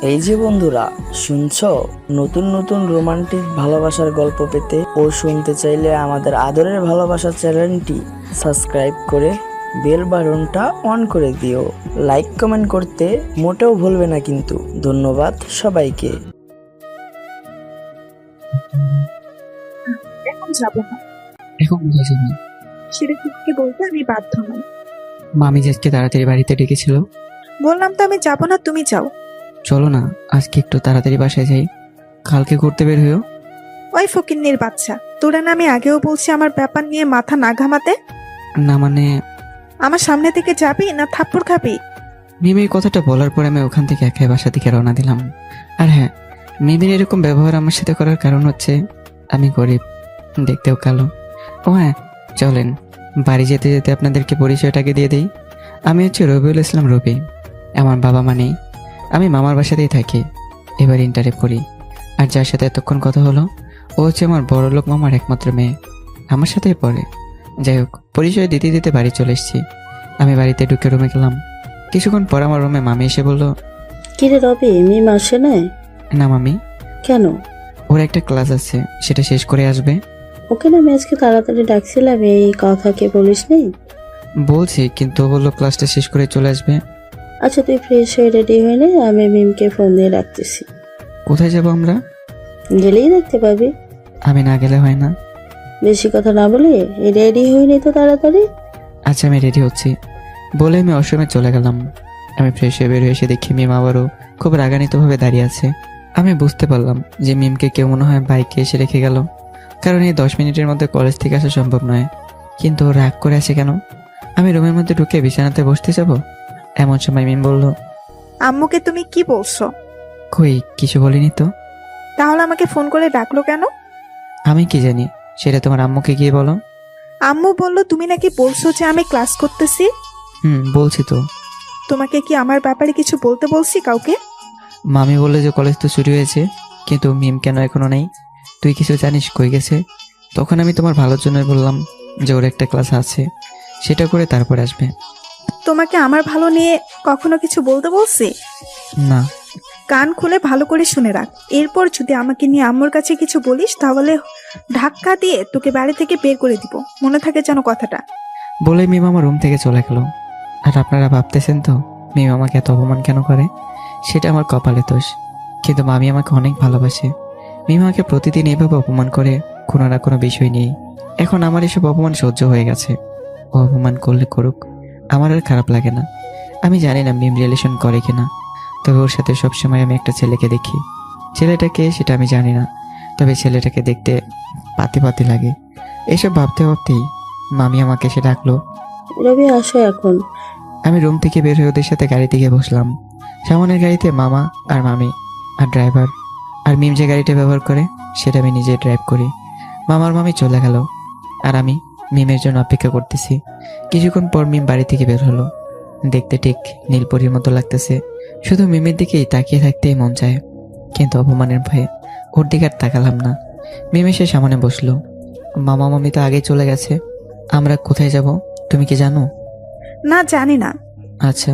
এই যে বন্ধুরা, শুনছো? নতুন নতুন রোমান্টিক ভালোবাসার গল্প পেতে ও শুনতে চাইলে আমাদের আদরের ভালোবাসা চ্যানেলটি সাবস্ক্রাইব করে বেল বাটনটা অন করে দিও। লাইক কমেন্ট করতে মোটেও ভুলবে না কিন্তু। ধন্যবাদ সবাইকে। এখন যাবো না, এখন কোথায় যাবেন? সেটা তোমাকে বলতে আমি বাধ্য নই। মামি যে আজকে তাড়াতাড়ি বাড়িতে ডেকেছিল। বললাম তো আমি যাবো না, তুমি যাও। চলো না, আজকে একটু তাড়াতাড়ি বাসায় যাই, কালকে ঘুরতে বের হইও। ওই ফকিন্নির বাচ্চা, তোরা না আমি আগেও বলছি আমার ব্যাপার নিয়ে মাথা না ঘামাতে। না মানে, আমার সামনে থেকে যাবি না থাপ্পড় খাবি? মিমির কথাটা বলার পরে আমি ওখান থেকে একাই বাসা থেকে রওনা দিলাম। আর হ্যাঁ, মিমির এরকম ব্যবহার আমার সাথে করার কারণ হচ্ছে আমি গরিব, দেখতেও কালো। ও হ্যাঁ, চলেন বাড়ি যেতে যেতে আপনাদেরকে পরিচয়টাকে দিয়ে দিই। আমি হচ্ছে রবিউল ইসলাম রবি। আমার বাবা মা নেই, আমি মামার বাসাতেই থাকি। এবার ইন্টারে পড়ি। আর যার সাথে এতক্ষণ কথা হলো, ও হচ্ছে আমার বড়লোক মামার একমাত্র মেয়ে, আমার সাথেই পড়ে। যাই হোক, পরিচয় দিতে দিতে বাড়ি চলে এসেছি। আমি বাড়িতে ঢুকে রুমে গেলাম। কিছুক্ষণ পর আমার রুমে মামি এসে বলল, কিরে রবি, মিম আসে নাই? না মামি, কেন? ওর একটা ক্লাস আছে, সেটা শেষ করে আসবে। ওকে না আমি আজকে তাড়াতাড়ি ডাকছিলাম, এই কথা কে বলিস নি? বলছি, কিন্তু ও বললো ক্লাসটা শেষ করে চলে আসবে। আচ্ছা তুই ফ্রেশ হয়ে রেডি হয়ে নে, আমি মিমকে ফোন দিয়ে ডাকতেছি। কোথায় যাব আমরা? গেলেই দেখতে পাবি। আমি না গেলে হয় না? বেশি কথা না বলে রেডি হয়ে নি তো তাড়াতাড়ি। আচ্ছা আমি রেডি হচ্ছি বলে আমি অসময়ে চলে গেলাম। আমি ফ্রেশ হয়ে বের হয়ে এসে দেখি মিম আবারও খুব রাগান্বিতভাবে দাঁড়িয়ে আছে। আমি বুঝতে পারলাম যে মিমকে কেউ মনে হয় বাইকে এসে রেখে গেল, কারণ এই 10 মিনিটের মধ্যে কলেজ থেকে আসা সম্ভব নয়। কিন্তু ও রাগ করে আছে কেন? আমি রুমের মধ্যে ঢুকে বিছানাতে বসতে যাব, এমন সময় মিম বলল, আম্মুকে তুমি কি বলছো? কই কিছু বলিনি তো। তাহলে আমাকে ফোন করে ডাকলো কেন? আমি কি জানি, সেটা তোমার আম্মুকে গিয়ে বলো। আম্মু বললো তুমি নাকি বলছো যে আমি ক্লাস করতেছি। বলছি তো। তোমাকে কি আমার ব্যাপারে কিছু বলতে বলছি কাউকে? মামি বললে যে কলেজ তো ছুটি হয়েছে, কিন্তু মিম কেন এখনো নেই, তুই কিছু জানিস কই গেছে? তখন আমি তোমার ভালোর জন্যই বললাম যে ওর একটা ক্লাস আছে, সেটা করে তারপর আসবে। তোমাকে আমার ভালো নিয়ে কখনো কিছু বলতে বলছি? না। কান খুলে ভালো করে শুনে রাখ, এরপর যদি আমাকে নিয়ে আম্মুর কাছে কিছু বলিস তাহলে ধাক্কা দিয়ে তোকে বাড়ি থেকে বের করে দিব, মনে থাকে যেন কথাটা। বলে মিম আমার রুম থেকে চলে গেল। আর আপনারা ভাবতেছেন তো মিম আমাকে এত অপমান কেন করে? সেটা আমার কপালে দোষ, কিন্তু মামি আমাকে অনেক ভালোবাসে। মিম আমাকে প্রতিদিন এভাবে অপমান করে কোনো না কোনো বিষয় নিয়েই। এখন আমার এসব অপমান সহ্য হয়ে গেছে। ও অপমান করলে করুক, আমার আর খারাপ লাগে না। আমি জানি না মিম রিলেশন করে কিনা, তবে ওর সাথে সবসময় আমি একটা ছেলেকে দেখি। ছেলেটাকে সেটা আমি জানি না, তবে ছেলেটাকে দেখতে পাতি পাতি লাগে। এসব ভাবতে ভাবতেই মামি আমাকে এসে ডাকলো। রবি আসো এখন। আমি রুম থেকে বের হয়ে ওদের সাথে গাড়িতে গিয়ে বসলাম। সামনের গাড়িতে মামা আর মামি আর ড্রাইভার। আর মিম যে গাড়িটা ব্যবহার করে সেটা আমি নিজে ড্রাইভ করি। মামার মামি চলে গেল, আর আমি মিমের জন্য অপেক্ষা করতেছি। কিছুক্ষণ পর মিম বাড়ি থেকে বের হলো। দেখতে ঠিক নীলপরীর মতো লাগতেছে। শুধু মিমের দিকেই তাকিয়ে থাকতেই মন চায়, কিন্তু অপমানের ভয়ে ওর দিকে আর তাকালাম না। মিম এসে সামনে বসলো। মামা মামি তো আগেই চলে গেছে, আমরা কোথায় যাব তুমি কি জানো? না, জানি না। আচ্ছা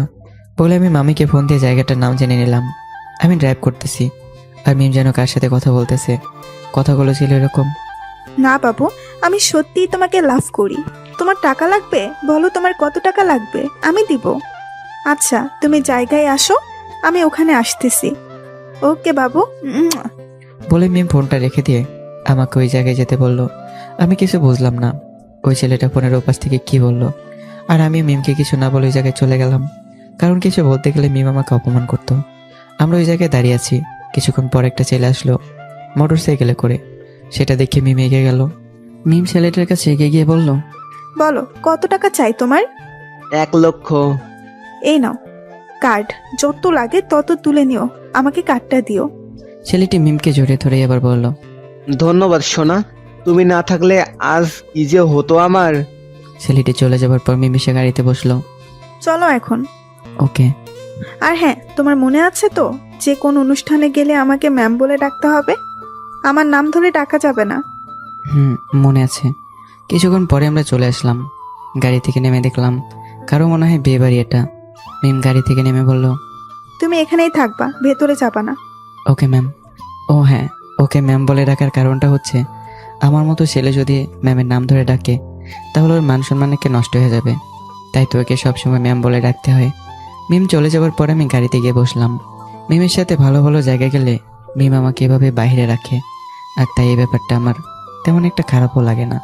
বলে আমি মামিকে ফোন দিয়ে জায়গাটার নাম জেনে নিলাম। আমি ড্রাইভ করতেছি, আর মিম যেন কার সাথে কথা বলতেছে। কথাগুলো ছিল এরকম, না বাবু, আমি সত্যিই তোমাকে লাভ করি। তোমার টাকা লাগবে? বলো তোমার কত টাকা লাগবে, আমি দিব। আচ্ছা তুমি জায়গায় আসো, আমি ওখানে আসতেছি। ওকে বাবু। বলে মিম ফোনটা রেখে দিয়ে আমাকে ওই জায়গায় যেতে বলল। আমি কিছু বুঝলাম না ওই ছেলেটা ফোনের ওপাশ থেকে কি বলল, আর আমি মিমকে কিছু না বলে ওই জায়গায় চলে গেলাম, কারণ কিছু বলতে গেলে মিম আমাকে অপমান করতো। আমরা ওই জায়গায় দাঁড়িয়ে আছি। কিছুক্ষণ পর একটা ছেলে আসলো মোটর সাইকেলে করে। সেটা দেখে মিম এগিয়ে গেল। মিম ছেলেটার কাছে এগিয়ে গিয়ে বলল, বলো কত টাকা চাই তোমার? 1,00,000। এই নাও কার্ড, যত লাগে তত তুলে নিও, আমাকে কার্ডটা দিও। ছেলেটি মিমকে জড়িয়ে ধরে এবার বলল, ধন্যবাদ সোনা, তুমি না থাকলে আজ কি যে হতো আমার। ছেলেটি চলে যাবার পর মিম এসে গাড়িতে বসলো। চলো এখন। ওকে। আর হ্যাঁ, তোমার মনে আছে তো যে কোন অনুষ্ঠানে গেলে আমাকে ম্যাম বলে ডাকতে হবে, আমার নাম ধরে ডাকা যাবে না। মনে আছে। কিছুক্ষণ পরে আমরা চলে আসলাম। গাড়ি থেকে নেমে দেখলাম কারো মনে হয় বিয়ে বাড়ি এটা। মিম গাড়ি থেকে নেমে বলল, তুমি এখানেই থাকবা, ভেতরে যাবা না। Okay ma'am. ও হ্যাঁ, ওকে ম্যাম বলে ডাকার কারণটা হচ্ছে আমার মতো ছেলে যদি ম্যামের নাম ধরে ডাকে তাহলে ওর মান সম্মানকে নষ্ট হয়ে যাবে, তাই তো ওকে সবসময় ম্যাম বলে ডাকতে হয়। মিম চলে যাওয়ার পর আমি গাড়িতে গিয়ে বসলাম। মিমের সাথে ভালো ভালো জায়গায় গেলে মিম আমাকে এভাবে বাইরে রাখে, আর তাই এই ব্যাপারটা আমার তেমন একটা খারাপও লাগে না।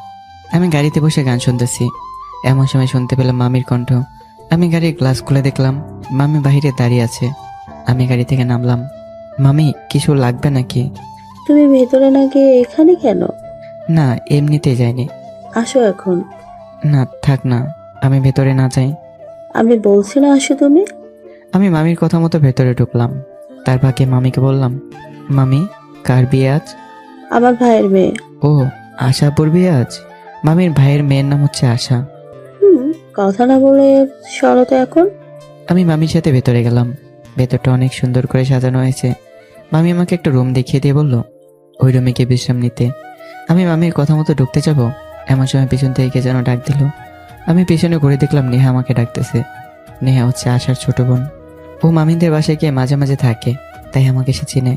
আমি গাড়িতে বসে গান শুনতেছি, এমন সময় শুনতে পেলাম মামির কণ্ঠ। আমি গাড়ির গ্লাস খুলে দেখলাম মামি বাইরে দাঁড়িয়ে আছে। আমি গাড়ি থেকে নামলাম। মামি, কিছু লাগবে নাকি? তুমি ভেতরে না গিয়ে এখানে কেন? না, এমনিতেই যাইনি। আসো এখন। না থাক না, আমি ভেতরে না যাই। আমি বলছি না আসো তুমি। আমি মামির কথা মতো ভেতরে ঢুকলাম। তার ফাঁকে মামিকে বললাম, মামি, কার বিয়ে আজ? আমার ভাইয়ের মেয়ে। ও, আশাপুর বিয়ে আজ? মামির ভাইয়ের মেয়ের নাম হচ্ছে আশা। কথা না বলে সরো তো এখন। আমি মামির সাথে ভেতরে গেলাম। ভেতরটা অনেক সুন্দর করে সাজানো হয়েছে। মামি আমাকে একটা রুম দেখিয়ে দিয়ে বলল ওই রুমে গিয়ে বিশ্রাম নিতে। আমি মামির কথা মতো ঢুকতে যাব, এমন সময় পিছন থেকে কে যেন ডাক দিল। আমি পিছনে ঘুরে দেখলাম নেহা আমাকে ডাকতেছে। নেহা হচ্ছে আশার ছোট বোন। ও মামিদের বাসায় গিয়ে মাঝে মাঝে থাকে, তাই আমাকে সে চিনে।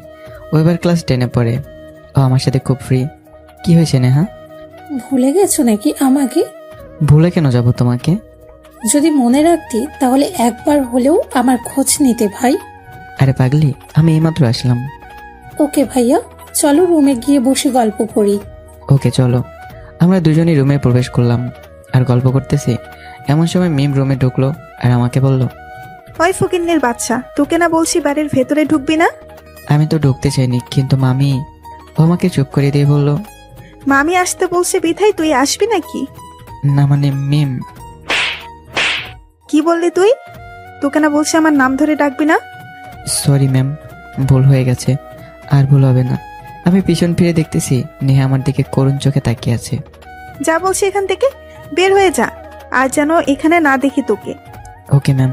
ও এবার ক্লাস 10-এ পড়ে। ও আমার সাথে খুব ফ্রি। কি হয়েছে নেহা? ভুলে গেছো নাকি আমাকে? ভুলে কেন যাব তোমাকে? যদি মনে রাখতি তাহলে একবার হলেও আমার খোঁজ নিতে ভাই। আরে পাগলি, আমি এইমাত্র আসলাম। ওকে ভাইয়া, চলো রুমে গিয়ে বসে গল্প করি। ওকে চলো। আমরা দুজনই রুমে প্রবেশ করলাম আর গল্প করতেছি। এমন সময় মিম রুমে ঢুকলো আর আমাকে বলল, ওই ফকিন্নির বাচ্চা, তোকে না বলছি বাড়ির ভেতরে ঢুকবি না? আমি তো ঢুকতে চাইনি, কিন্তু মামি। ও আমাকে চুপ করে দিয়ে বলল, মামি আসতে বলছে বিধাই তুই আসবি নাকি? না মানে মিম। কি বললি তুই? তোকে না বলছি আমার নাম ধরে ডাকবি না? সরি ম্যাম, ভুল হয়ে গেছে, আর ভুল হবে না। আমি পিছন ফিরে দেখতেছি নেহা আমার দিকে করুণ চোখে তাকিয়ে আছে। যা বলছি এখান থেকে, বের হয়ে যা, আর যেন এখানে না দেখি তোকে। ওকে ম্যাম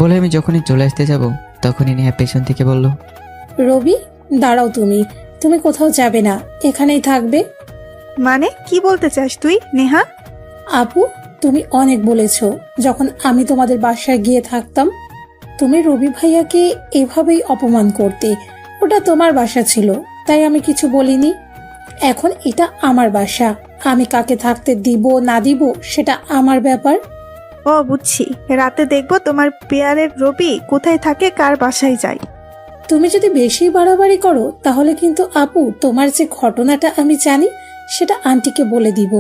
বলে আমি যখনই চলে আসতে যাব তখনই নেহা পেছন থেকে বলল, রবি, দাঁড়াও, তুমি তুমি কোথাও যাবে না, এখানেই থাকবে। মানে কি বলতে চাস তুই নেহা? আপু, তুমি অনেক বলেছো যখন আমি তোমাদের বাসায় গিয়ে থাকতাম। তুমি রবি ভাইয়াকে এভাবেই অপমান করতে। ওটা তোমার বাসা ছিল, তাই আমি কিছু বলিনি। এখন এটা আমার বাসা, আমি কাকে থাকতে দিব না দিব সেটা আমার ব্যাপার। ও বুঝছি, রাতে দেখবো তোমার পেয়ারের রবি কোথায় থাকে, কার বাসায় যায়। তুমি যদি বেশি বাড়াবাড়ি করো তাহলে কিন্তু আপু, তোমার যে ঘটনাটা আমি জানি সেটা আন্টিকে বলে দিব।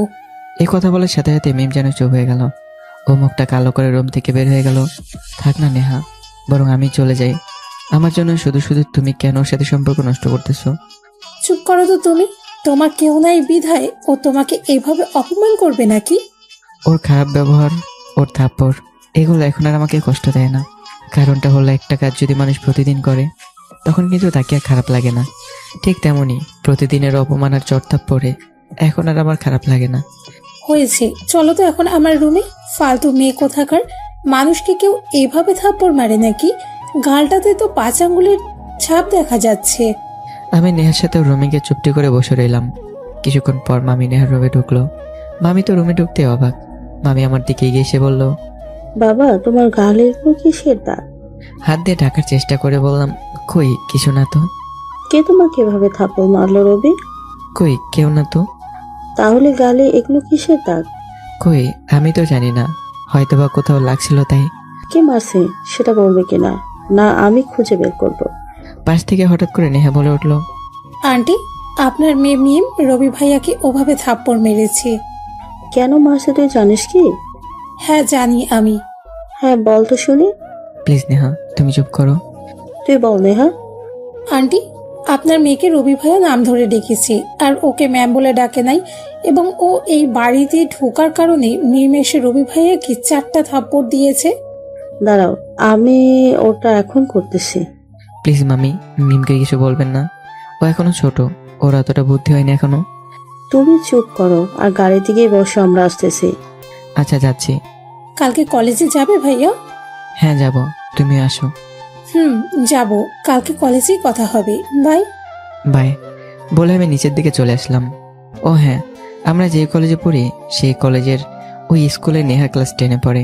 এই কথা বলার সাথে সাথে মিম যেন চুপ হয়ে গেল। ও মুখটা কালো করে রুম থেকে বের হয়ে গেল। থাক না নেহা, বরং আমি চলে যাই। আমার জন্য শুধু শুধু তুমি কেন ওর সাথে সম্পর্ক নষ্ট করতেছো? চুপ করো তো তুমি। তোমার কেউ নাই বিধায় ও তোমাকে এভাবে অপমান করবে নাকি? ওর খারাপ ব্যবহার, ওর থাপ্পড়, এগুলো এখন আর আমাকে কষ্ট দেয় না। কারণটা হলো একটা কাজ যদি মানুষ প্রতিদিন করে তখন কিন্তু তাকে আর খারাপ লাগে না। ঠিক তেমনই প্রতিদিনের অপমান আর চড়থাপ্পড়ে এখন আর আমার খারাপ লাগে না। হয়েছে, চলো তো এখন আমার রুমে। ফালতু মেয়ে কোথাকার, মানুষকে কেউ এভাবে থাপ্পড় মারে নাকি? গালটাতে তো 5 আঙ্গুলের ছাপ দেখা যাচ্ছে। আমি নেহার সাথে রুমে গিয়ে চুপটি করে বসে রইলাম। কিছুক্ষণ পর মামি নেহার রুমে ঢুকলো। মামি তো রুমে ঢুকতে অবাক। মামি আমার দিকে এগিয়ে এসে বলল, বাবা, তোমার গালে এগুলো কিসের দাগ? হাত দিয়ে ঢাকার চেষ্টা করে বললাম, কই কিছু না তো। কে তোমাকে এভাবে থাপ্পড় মারলো রবি? কই কেউ না তো। তাহলে গালে এগুলো কিসের দাগ? কই আমি তো জানি না, হয়তো বা কোথাও লাগছিল তাই। কে মারছে সেটা বলবে কিনা? না আমি খুঁজে বের করব। পাশ থেকে হঠাৎ করে নেহা বলে উঠলো, আন্টি, আপনার মেয়ে মিম রবি ভাইয়াকে ওভাবে থাপ্পড় মেরেছে। কেন মারছে তুই জানিস কি? হ্যাঁ জানি আমি। হ্যাঁ বল তো শুনি। প্লিজ নেহা তুমি চুপ করো। তুই বল নেহা। আন্টি, আপনার মেয়েকে রবি ভাইয়া নাম ধরে ডেকেছে আর ওকে ম্যাম বলে ডাকে নাই, এবং ও এই বাড়িতে ঢোকার কারণে মিম এসে রবি ভাইয়াকে 4টা থাপ্পড় দিয়েছে। দাঁড়াও, আমি ওটা এখন করতেছি। প্লিজ মামি, মিমকে কিছু বলবেন না। ও এখনো ছোট, ওর অতটা বুদ্ধি হয়নি এখনো। তুমি চুপ করো আর গাড়িতে গিয়ে বসো, আমরা আসতেছি। আচ্ছা যাচ্ছি। কালকে কলেজে যাবে ভাইয়া? হ্যাঁ যাব, তুমি আসো। যাব, কালকে কলেজেই কথা হবে। বাই। বাই বলে আমি নিচের দিকে চলে আসলাম। ও হ্যাঁ, আমরা যে কলেজে পড়ি সেই কলেজের ওই স্কুলে নেহা ক্লাস 10-এ পড়ে,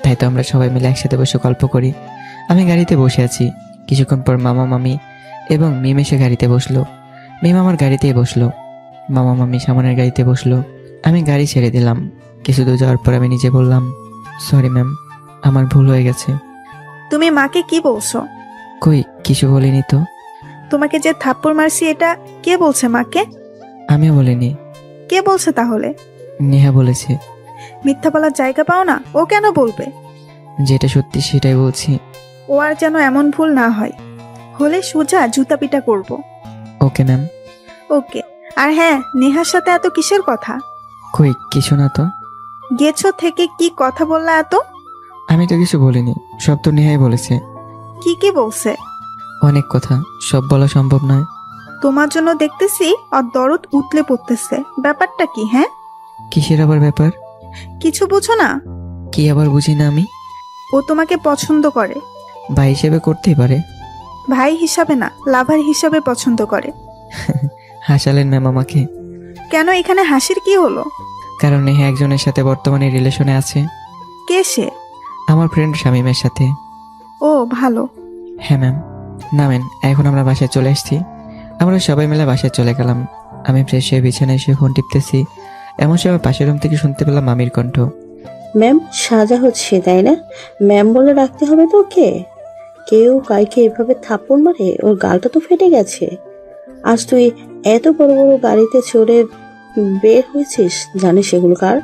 তাই তো আমরা সবাই মিলে একসাথে বসে গল্প করি। আমি গাড়িতে বসে আছি, কিছুক্ষণ পর মামা মামি এবং মিম এসে গাড়িতে বসলো। মিম আমার গাড়িতেই বসলো, মামা মামি সামনের গাড়িতে বসলো। আমি গাড়ি ছেড়ে দিলাম। কিছু দূর যাওয়ার পর আমি নিজে বললাম, সরি ম্যাম, আমার ভুল হয়ে গেছে। তুমি মাকে কি বলছো? কই কিছু বলিনি তো। তোমাকে যে থাপ্পড় মারছি এটা কে বলছে মাকে? আমিও বলিনি, কে বলছে তাহলে? নেহা বলেছে। মিথ্যা বলার জায়গা পাও না, ও কেন বলবে? যেটা সত্যি সেটাই বলছি। ও আর যেন এমন ভুল না হয়, হলে সোজা জুতা পিটা করব। Okay ma'am. ওকে। আর হ্যাঁ, নেহার সাথে এত কিসের কথা? কই কিছু না তো। গেছো থেকে কি কথা বললা এত? আমি তো কিছু বলিনি, সব তো নেহাই বলেছে। কি কি বলছে? অনেক কথা, সব বলা সম্ভব নয়। তোমার জন্য দেখতেছি আর দরদ উতলে পড়তেছে, ব্যাপারটা কি? হ্যাঁ, কিসের আবার ব্যাপার? কিছু বুঝো না? কি আবার বুঝি না আমি? ও তোমাকে পছন্দ করে। ভাই হিসেবে করতেই পারে। ভাই হিসাবে না, লাভার হিসাবে পছন্দ করে। হাসালেন ম্যাম আমাকে। কেন, এখানে হাসির কি হলো? কারণ নেহা একজনের সাথে বর্তমানে রিলেশনে আছে। কে সে? আমার ফ্রেন্ড শামীমের সাথে। ও ভালো। হ্যাঁ ম্যাম। নামেন, এখন আমরা বাসায় চলে এসেছি। আমরা সবাই মিলে বাসায় চলে গেলাম। আমি ফ্রেশ হয়ে বিছানায় এসে ফোন টিপতেছি, এমন সময় পাশের রুম থেকে শুনতে পেলাম মামির কণ্ঠ। ম্যাম, সাজা হচ্ছে তাই না? ম্যাম বলে রাখতে হবে তো? কেউ কাইকে এভাবে থাপ্পড় মারে? ওর গালটা তো ফেটে গেছে। আজ তুই এত বড় বড় গাড়িতে চড়ে বের হয়েছিস, জানিস এগুলো কার?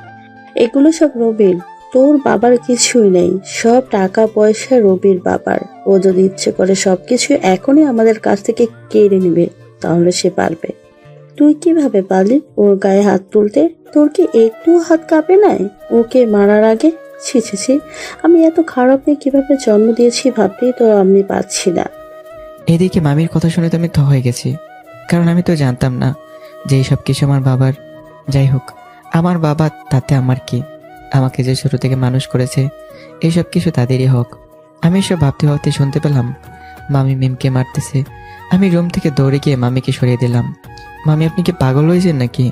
এগুলো সব রবির। তোর বাবার কিছুই নেই, সব টাকা পয়সা রবির বাবার। ও যদি ইচ্ছে করে সবকিছু এখনই আমাদের কাছ থেকে কেড়ে নেবে, তাহলে সে পারবে। তুই কিভাবে পারলি ওর গায়ে হাত তুলতে? তোর কি একটু হাত কাঁপে নাই ওকে মারার আগে? ছি ছি ছি, আমি এত খারাপ মেয়ে কিভাবে জন্ম দিয়েছি ভাবতেই তো আমি পাচ্ছি না। এদিকে মামির কথা শুনে তো আমি থ হয়ে গেছি, কারণ আমি তো জানতাম না যে এইসব কিছু আমার বাবার। যাই হোক, আমার বাবা, তাতে আমার কি? আমাকে যে ছোট থেকে মানুষ করেছে, এইসব কিছু তাদেরই হোক। আমি এসব ভাবতে ভাবতে শুনতে পেলাম মামি মিমকে মারতেছে। আমি রুম থেকে দৌড়ে গিয়ে মামিকে সরিয়ে দিলাম। মামি, আপনি কি পাগল হয়েছেন নাকি?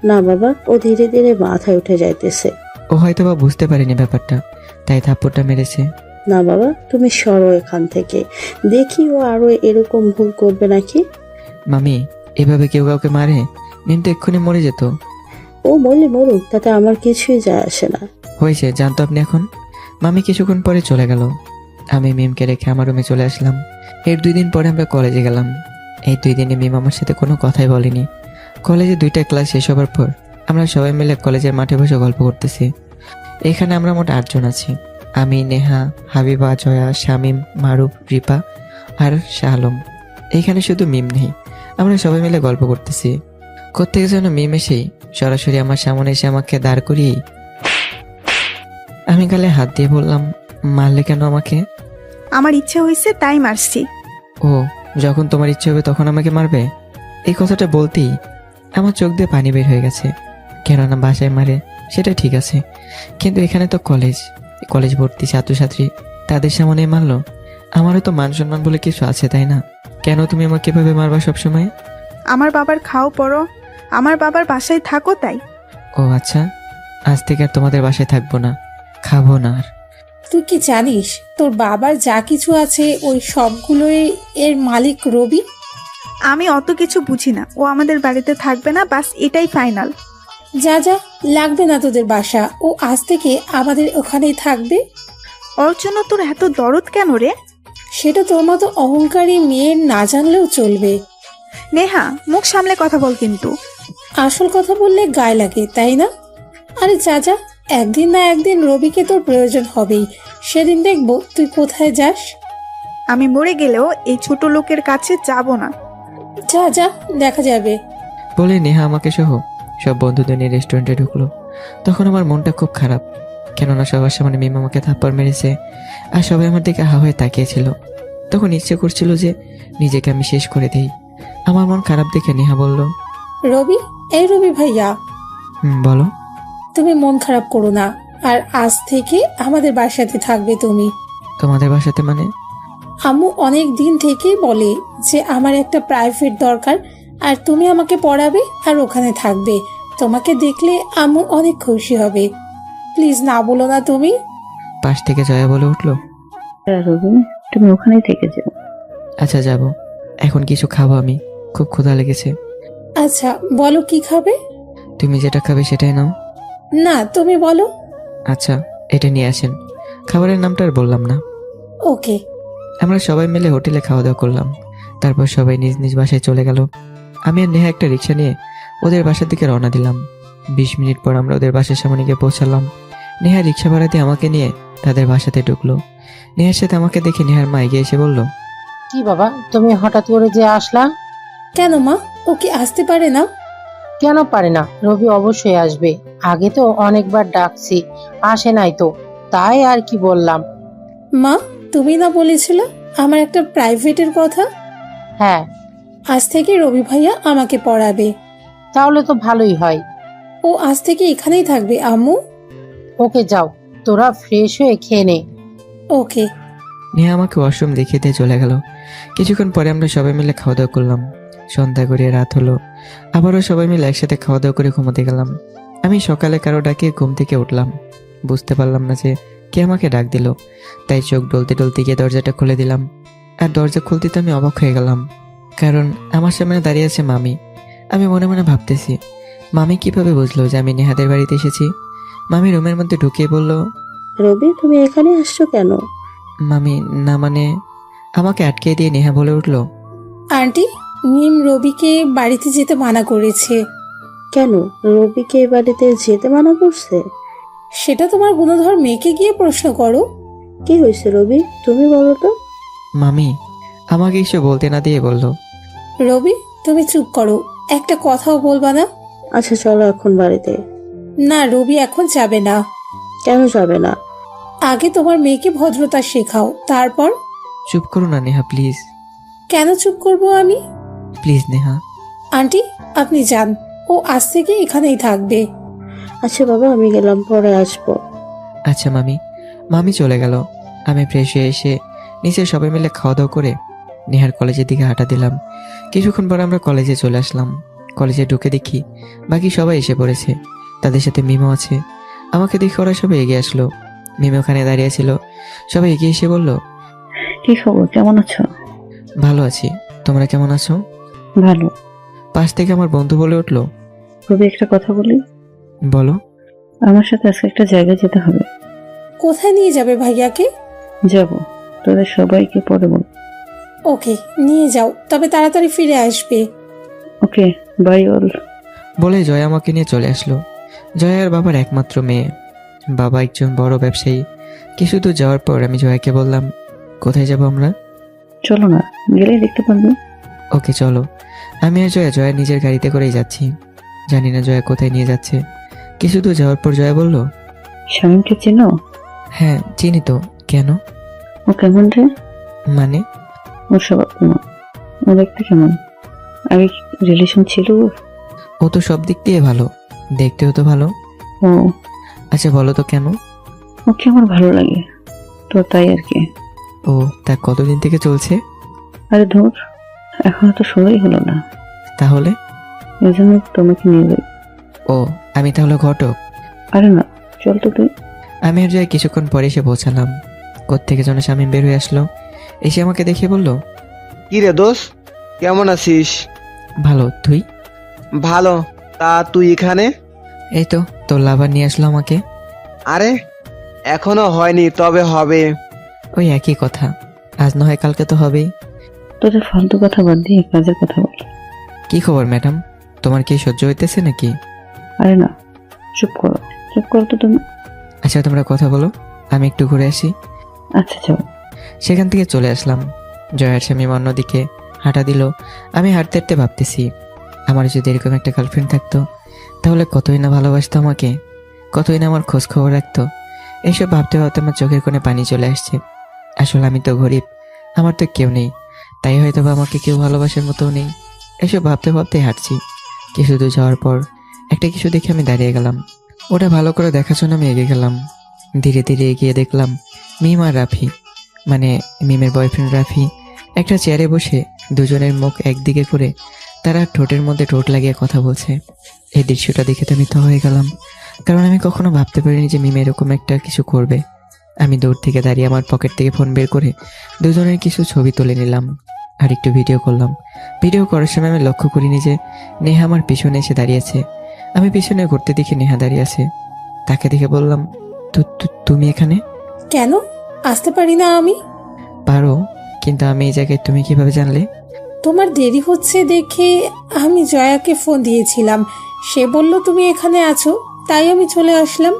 না বাবা, ও ধীরে ধীরে মাথায় উঠে যাইতেছে। ও হয়তো বা বুঝতে পারেনি ব্যাপারটা, তাই থাপ্পড়টা মেরেছে। না বাবা, তুমি সরো এখান থেকে, দেখি ও আরো এরকম ভুল করবে নাকি। মামি, এভাবে কেউ কাউকে মারে? মিম তো এক্ষুনি মরে যেত। ও মরলে মরুক, তাতে আমার কিছুই যায় আসে না। হয়েছে, জানতো আপনি এখন। মামি কিছুক্ষণ পরে চলে গেল। আমি মিমকে রেখে আমার রুমে চলে আসলাম। এর 2 দিন পরে আমরা কলেজে গেলাম। এই 2 দিনে মিম আমার সাথে কোনো কথাই বলেনি। কলেজে 2টা ক্লাস শেষ হবার পর আমরা সবাই মিলে কলেজের মাঠে বসে গল্প করতেছি। এখানে আমরা মোট 8 জন আছি। আমি, নেহা, হাবিবা, জয়া, শামীম, মারুফ, রিপা আর শাহ আলম। এইখানে শুধু মিম নেই। আমরা সবাই মিলে গল্প করতেছি। কোত্থেকে যেন মিম এসেই সরাসরি আমার সামনে এসে আমাকে দাঁড় করিয়েই আমি গালে হাত দিয়ে বললাম, মারলে কেন আমাকে? আমার ইচ্ছে হয়েছে তাই মারছি। ও, যখন তোমার ইচ্ছে হবে তখন আমাকে মারবে? এই কথাটা বলতেই আমার চোখ দিয়ে পানি বের হয়ে গেছে। কেননা বাসায় মারে সেটা ঠিক আছে, কিন্তু এখানে তো কলেজ ভর্তি ছাত্রছাত্রী, তাদের সামনে মারলো। আমারও তো মান সম্মান বলে কিছু আছে, তাই না? কেন তুমি আমাকে এভাবে মারবা সবসময়? আমার বাবার খাও পড়ো, আমার বাবার বাসায় থাকো তাই। ও আচ্ছা, আজ থেকে আর তোমাদের বাসায় থাকবো না, খাবো না আর। তুই কি জানিস তোর বাবার যা কিছু আছে ওই সবগুলোই এর মালিক রবি? আমি অত কিছু বুঝি না, ও আমাদের বাড়িতে থাকবে না, বাস এটাই ফাইনাল। যা যা, লাগবে না তোদের বাসা, ও আজ থেকে আমাদের ওখানেই থাকবে। ওর জন্য তোর এত দরদ কেন রে? সেটা তোর মতো অহংকারী মেয়ের না জানলেও চলবে। নেহা, মুখ সামলে কথা বল কিন্তু। আসল কথা বললে গায়ে লাগে, তাই না? আরে যা যা, একদিন না একদিন রবিকে তোর প্রয়োজন হবেই, সেদিন দেখবো তুই কোথায় যাস। আমি মরে গেলেও এই ছোট লোকের কাছে যাব না। যা যা, দেখা যাবে। বলে নেহা আমাকে সহ সব বন্ধুদের নিয়ে রেস্টুরেন্টে ঢুকলো। তখন আমার মনটা খুব খারাপ, কেননা সবার সামনে মিম আমাকে থাপ্পড় মেরেছে আর সবাই আমার দিকে হা হয়ে তাকিয়েছিল। তখন ইচ্ছে করছিল যে নিজেকে আমি শেষ করে দেই। আমার মন খারাপ দেখে নেহা বলল, রবি, এই রবি ভাইয়া, বলো। তুমি মন খারাপ করো না, আর আজ থেকে আমাদের বাসাতে থাকবে তুমি। তোমাদের বাসাতে মানে? আম্মু অনেক দিন থেকেই বলে যে আমার একটা প্রাইভেট দরকার, আর তুমি আমাকে পড়াবে আর ওখানে থাকবে। তোমাকে দেখলে আম্মু অনেক খুশি হবে। প্লিজ না বলো না তুমি। পাশ থেকে জয়া বলে উঠলো, রবি, তুমি ওখানেই থেকে যাও। আচ্ছা যাব, এখন কিছু খাবো, আমি খুব ক্ষুধা লেগেছে। আচ্ছা বলো কি খাবে? তুমি যেটা খাবে সেটাই নাও। না তুমি বলো। আচ্ছা এটা নিয়ে আসেন। খাবারের নামটা আর বললাম না। ওকে। আমরা সবাই মিলে হোটেলে খাওয়া দাওয়া করলাম। তারপর সবাই নিজ নিজ বাসায় চলে গেল। আমি আর নেহা একটা রিক্সা নিয়ে ওদের বাসার দিকে রওনা দিলাম। 20 মিনিট পর আমরা ওদের বাসার সামনে গিয়ে পৌঁছালাম। নেহা রিক্সা ভাড়া দিয়ে আমাকে নিয়ে তাদের বাসাতে ঢুকলো। নেহার সাথে আমাকে দেখে নেহার মা এগিয়ে এসে বলল, কি বাবা, তুমি হঠাৎ করে যে আসলা? কেন মা, ও কি আসতে পারে না? কেন পারে না, রবি অবশ্যই আসবে। আগে তো অনেকবার ডাকছি, আসে নাই তো, তাই আর কি বললাম। মা, তুমি না বলেছিলে আমার একটা প্রাইভেটের কথা? হ্যাঁ, আজ থেকে রবি ভাইয়া আমাকে পড়াবে। তাহলে তো ভালোই হয়। ও আজ থেকে এখানেই থাকবে আম্মু? ওকে যাও, তোরা ফ্রেশ হয়ে খেয়ে নে। ওকে। নেহা আমাকে ওয়াশরুম দেখিয়ে দিয়ে চলে গেল। কিছুক্ষণ পরে আমরা সবাই মিলে খাওয়া দাওয়া করলাম। সন্ধ্যা গড়িয়ে রাত হলো। আবারও সবাই মিলে একসাথে খাওয়া দাওয়া করে ঘুমোতে গেলাম। আমি সকালে কারো ডাকে ঘুম থেকে উঠলাম। বুঝতে পারলাম না যে কে আমাকে ডাক দিল, তাই চোখ ডলতে ডলতে গিয়ে দরজাটা খুলে দিলাম। আর দরজা খুলতে তো আমি অবাক হয়ে গেলাম, কারণ আমার সামনে দাঁড়িয়ে আছে মামি। আমি মনে মনে ভাবতেছি, মামি কিভাবে বুঝলো যে আমি নেহাদের বাড়িতে এসেছি? মামি রুমের মধ্যে ঢুকিয়ে বলল, রবি, তুমি এখানে আসছো কেন? মামি না মানে, আমাকে আটকে দিয়ে নেহা বলে উঠলো, আন্টি, মিম রবিকে বাড়িতে যেতে মানা করেছে। কেন, রবিকে এ বাড়িতে যেতে মানা করছে? সেটা তোমার গুণধর মেয়েকে গিয়ে প্রশ্ন করো। কি হয়েছে রবি, তুমি বলো তো। মামি আমাকে এসে বলতে না দিয়ে বলল, রবি, তুমি চুপ করো, একটা কথাও বলবা না। আচ্ছা চলো এখন বাড়িতে। না, রবি এখন যাবে না। কেন যাবে না? আগে তোমার মেয়েকে ভদ্রতা শেখাও, তারপর। চুপ করো না নেহা প্লিজ। কেন চুপ করবো আমি? প্লিজ নেহা। আন্টি, আপনি যান, ও আজ থেকে এখানেই থাকবে। আচ্ছা বাবা, আমি গেলাম, পরে আসবো। আচ্ছা মামি। মামি চলে গেল। আমি ফ্রেশ হয়ে এসে নিচে সবাই মিলে খাওয়া দাওয়া করে নেহার কলেজের দিকে হাঁটা দিলাম। কিছুক্ষণ পর আমরা কলেজে চলে আসলাম। কলেজে ঢুকে দেখি বাকি সবাই এসে পড়েছে, তাদের সাথে মিমো আছে। আমাকে দেখে ওরা সবাই এগিয়ে আসলো। মিমো ওখানে দাঁড়িয়ে ছিল। সবাই এগিয়ে এসে বলল, কি খবর, কেমন আছো? ভালো আছি, তোমরা কেমন আছো? ভালো। পাশ থেকে আমার বন্ধু বলে উঠলো, রবি, একটা কথা বলি। বলো। আমার সাথে আজকে একটা জায়গায় যেতে হবে। কোথায় নিয়ে যাবে ভাইয়াকে? যাব, তোদের সবাইকে পরে বল। ওকে, নিয়ে যাও, তবে তাড়াতাড়ি ফিরে আসবে। ওকে, বাই অল। বলে জয় আমাকে নিয়ে চলে আসলো। জয়ার বাবার একমাত্র মেয়ে। বাবা একজন বড় ব্যবসায়ী। কিছু দূর যাওয়ার পর আমি জয়াকে বললাম, কোথায় যাব আমরা? চলো না, গেলেই দেখতে পারবে। ওকে চলো। আমি আর জয়া নিজের গাড়িতে করেই যাচ্ছি। জানি না জয়া কোথায় নিয়ে যাচ্ছে। কিছু দূর যাওয়ার পর জয়া বলল, শামীমকে চেনো? হ্যাঁ চিনি তো, কেন? ও কেমন রে? মানে? ওর স্বভাব কেমন? ও দেখতে কেমন? আগে রিলেশন ছিল ওর? ও তো সব দিক দিয়ে ভালো, দেখতেও তো ভালো। ও আচ্ছা বলো তো কেন? ওকে আমার ভালো লাগে তো, তাই আর কি। ও তা কতদিন থেকে চলছে? আরে ধর, এখনো তো শুরুই হলো না। তাহলে? এই জন্য তোমাকে নিয়ে যাই। ও আমি তাহলে ঘটক? আরে না, চল তো তুই। আমি আর জয় কিছুক্ষণ পরে এসে পৌঁছালাম। কোত্থেকে যেন শামীম বের হয়ে আসলো। এসে আমাকে দেখে বলল, কি রে দোস্ত, কেমন আছিস? ভালো, তুই? ভালো। তা তুই এখানে? এই তো তোর লাভার নিয়ে আসলো আমাকে। আরে এখনো হয়নি, তবে হবে। ওই একই কথা, আজ না হয় কালকে তো হবেই। তোদের ফালতু কথা বাদ দিয়ে কাজের কথা বল। কি খবর ম্যাডাম, তোমার কি সহ্য হইতেছে নাকি? আরে না, চুপ করো, চুপ করো তো তুমি। আচ্ছা তোমরা কথা বলো, আমি একটু ঘুরে আসি। আচ্ছা যাও। সেখান থেকে চলে আসলাম। জয়ার স্বামী অন্যদিকে হাঁটা দিল। আমি হাঁটতে হাঁটতে ভাবতেছি, আমার যদি এরকম একটা গার্লফ্রেন্ড থাকতো তাহলে কতই না ভালোবাসতো আমাকে, কতই না আমার খোঁজ খবর রাখতো। এইসব ভাবতে ভাবতে আমার চোখের কোণে পানি চলে আসছে। আসলে আমি তো গরিব, আমার তো কেউ নেই, তাই হয়তো বা আমাকে কেউ ভালোবাসার মতো নেই। এসব ভাবতে ভাবতে হাঁটছি। কিছু দূর যাওয়ার পর একটা কিছু দেখে আমি দাঁড়িয়ে গেলাম। ওটা ভালো করে দেখার জন্য আমি এগিয়ে গেলাম। ধীরে ধীরে এগিয়ে দেখলাম মিম আর রাফি, মানে মিমের বয়ফ্রেন্ড রাফি, একটা চেয়ারে বসে দুজনের মুখ একদিকে করে তারা ঠোঁটের মধ্যে ঠোঁট লাগিয়ে কথা বলছে। এই দৃশ্যটা দেখে তো আমি তো হয়ে গেলাম, কারণ আমি কখনো ভাবতে পারিনি যে মিম এরকম একটা কিছু করবে। আমি দূর থেকে দাঁড়িয়ে আমার পকেট থেকে ফোন বের করে দুজনের কিছু ছবি তুলে নিলাম। আর একটু ভিডিও করলাম। ভিডিও করার সময় আমি লক্ষ্য করিনি যে নেহা আমার পিছনে এসে দাঁড়িয়েছে। আমি পিছনে ঘুরতে দেখি নেহা দাঁড়িয়ে আছে। তাকে দেখে বললাম, তুমি এখানে? কেন আসতে পারি না আমি? পারো, কিন্তু আমি এই জায়গায় তুমি কিভাবে জানলে? তোমার দেরি হচ্ছে দেখে আমি জয়াকে ফোন দিয়েছিলাম, সে বলল তুমি এখানে আছো, তাই আমি চলে আসলাম।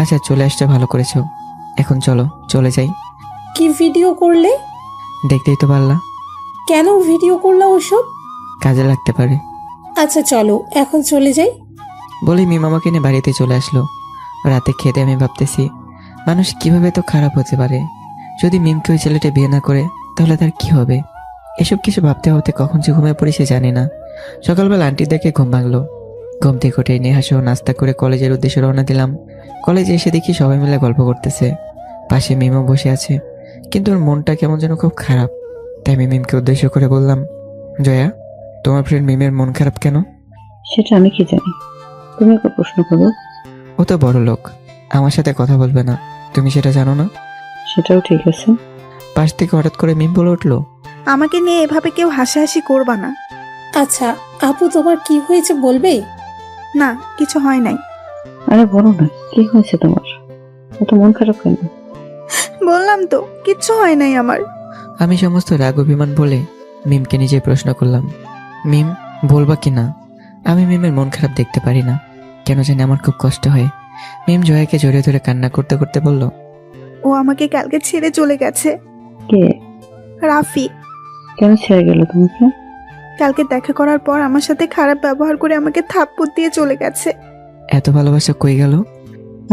আচ্ছা, চলে আসতে ভালো করেছো। এখন চলো, চলে যাই। কি ভিডিও করলে? দেখতেই তো পারলা। কেন ভিডিও করলা ওসব? কাজে লাগতে পারে। আচ্ছা চলো এখন চলে যাই। বলে মিম আমাকে নিয়ে বাড়িতে চলে আসলো। রাতে খেতে আমি ভাবতেছি, মানুষ কিভাবে তো খারাপ হতে পারে। যদি মিমকে ওই ছেলেটা বিয়ে না করে তাহলে তার কি হবে? এসব কিছু ভাবতে ভাবতে কখন যে ঘুমিয়ে পড়ি সে জানি না। সকালবেলা আন্টি দেখে ঘুম ভাঙলো। ঘুম থেকে উঠে নেহা সহ নাস্তা করে কলেজের উদ্দেশ্যে রওনা দিলাম। কলেজে এসে দেখি সবাই মিলে গল্প করতেছে। পাশে মিমও বসে আছে, কিন্তু ওর মনটা কেমন যেন খুব খারাপ। তাই আমি মিমকে উদ্দেশ্য করে বললাম, জয়া, তোমার ফ্রেন্ড মিমের মন খারাপ কেন? সেটা আমি কি জানি, তুমি ওকে প্রশ্ন করো। ও তো বড় লোক, আমার সাথে কথা বলবে না, তুমি সেটা জানো না? সেটাও ঠিক আছে। পাশ থেকে হঠাৎ করে মিম বলে উঠলো, আমাকে নিয়ে এভাবে কেউ হাসাহাসি করবা না। আচ্ছা আপু, তোমার কি হয়েছে বলবে? না, কিছু হয় নাই। আরে বলো না, কি হয়েছে তোমার? এত মন খারাপ কেন? বললাম তো কিচ্ছু হয় নাই আমার। আমি সমস্ত রাগ অভিমান বলে মিমকে নিজে প্রশ্ন করলাম, মিম বলবা কি না? আমি মিমের মন খারাপ দেখতে পারি না, কেন জানি আমার খুব কষ্ট হয়। মিম জয়াকে জড়িয়ে ধরে কান্না করতে করতে বলল, ও আমাকে কালকে ছেড়ে চলে গেছে। কে? রাফি। কেন ছেড়ে গেল তোমাকে? কালকে দেখা করার পর আমার সাথে খারাপ ব্যবহার করে আমাকে থাপ্পড় দিয়ে চলে গেছে। এত ভালোবাসা কই গেল?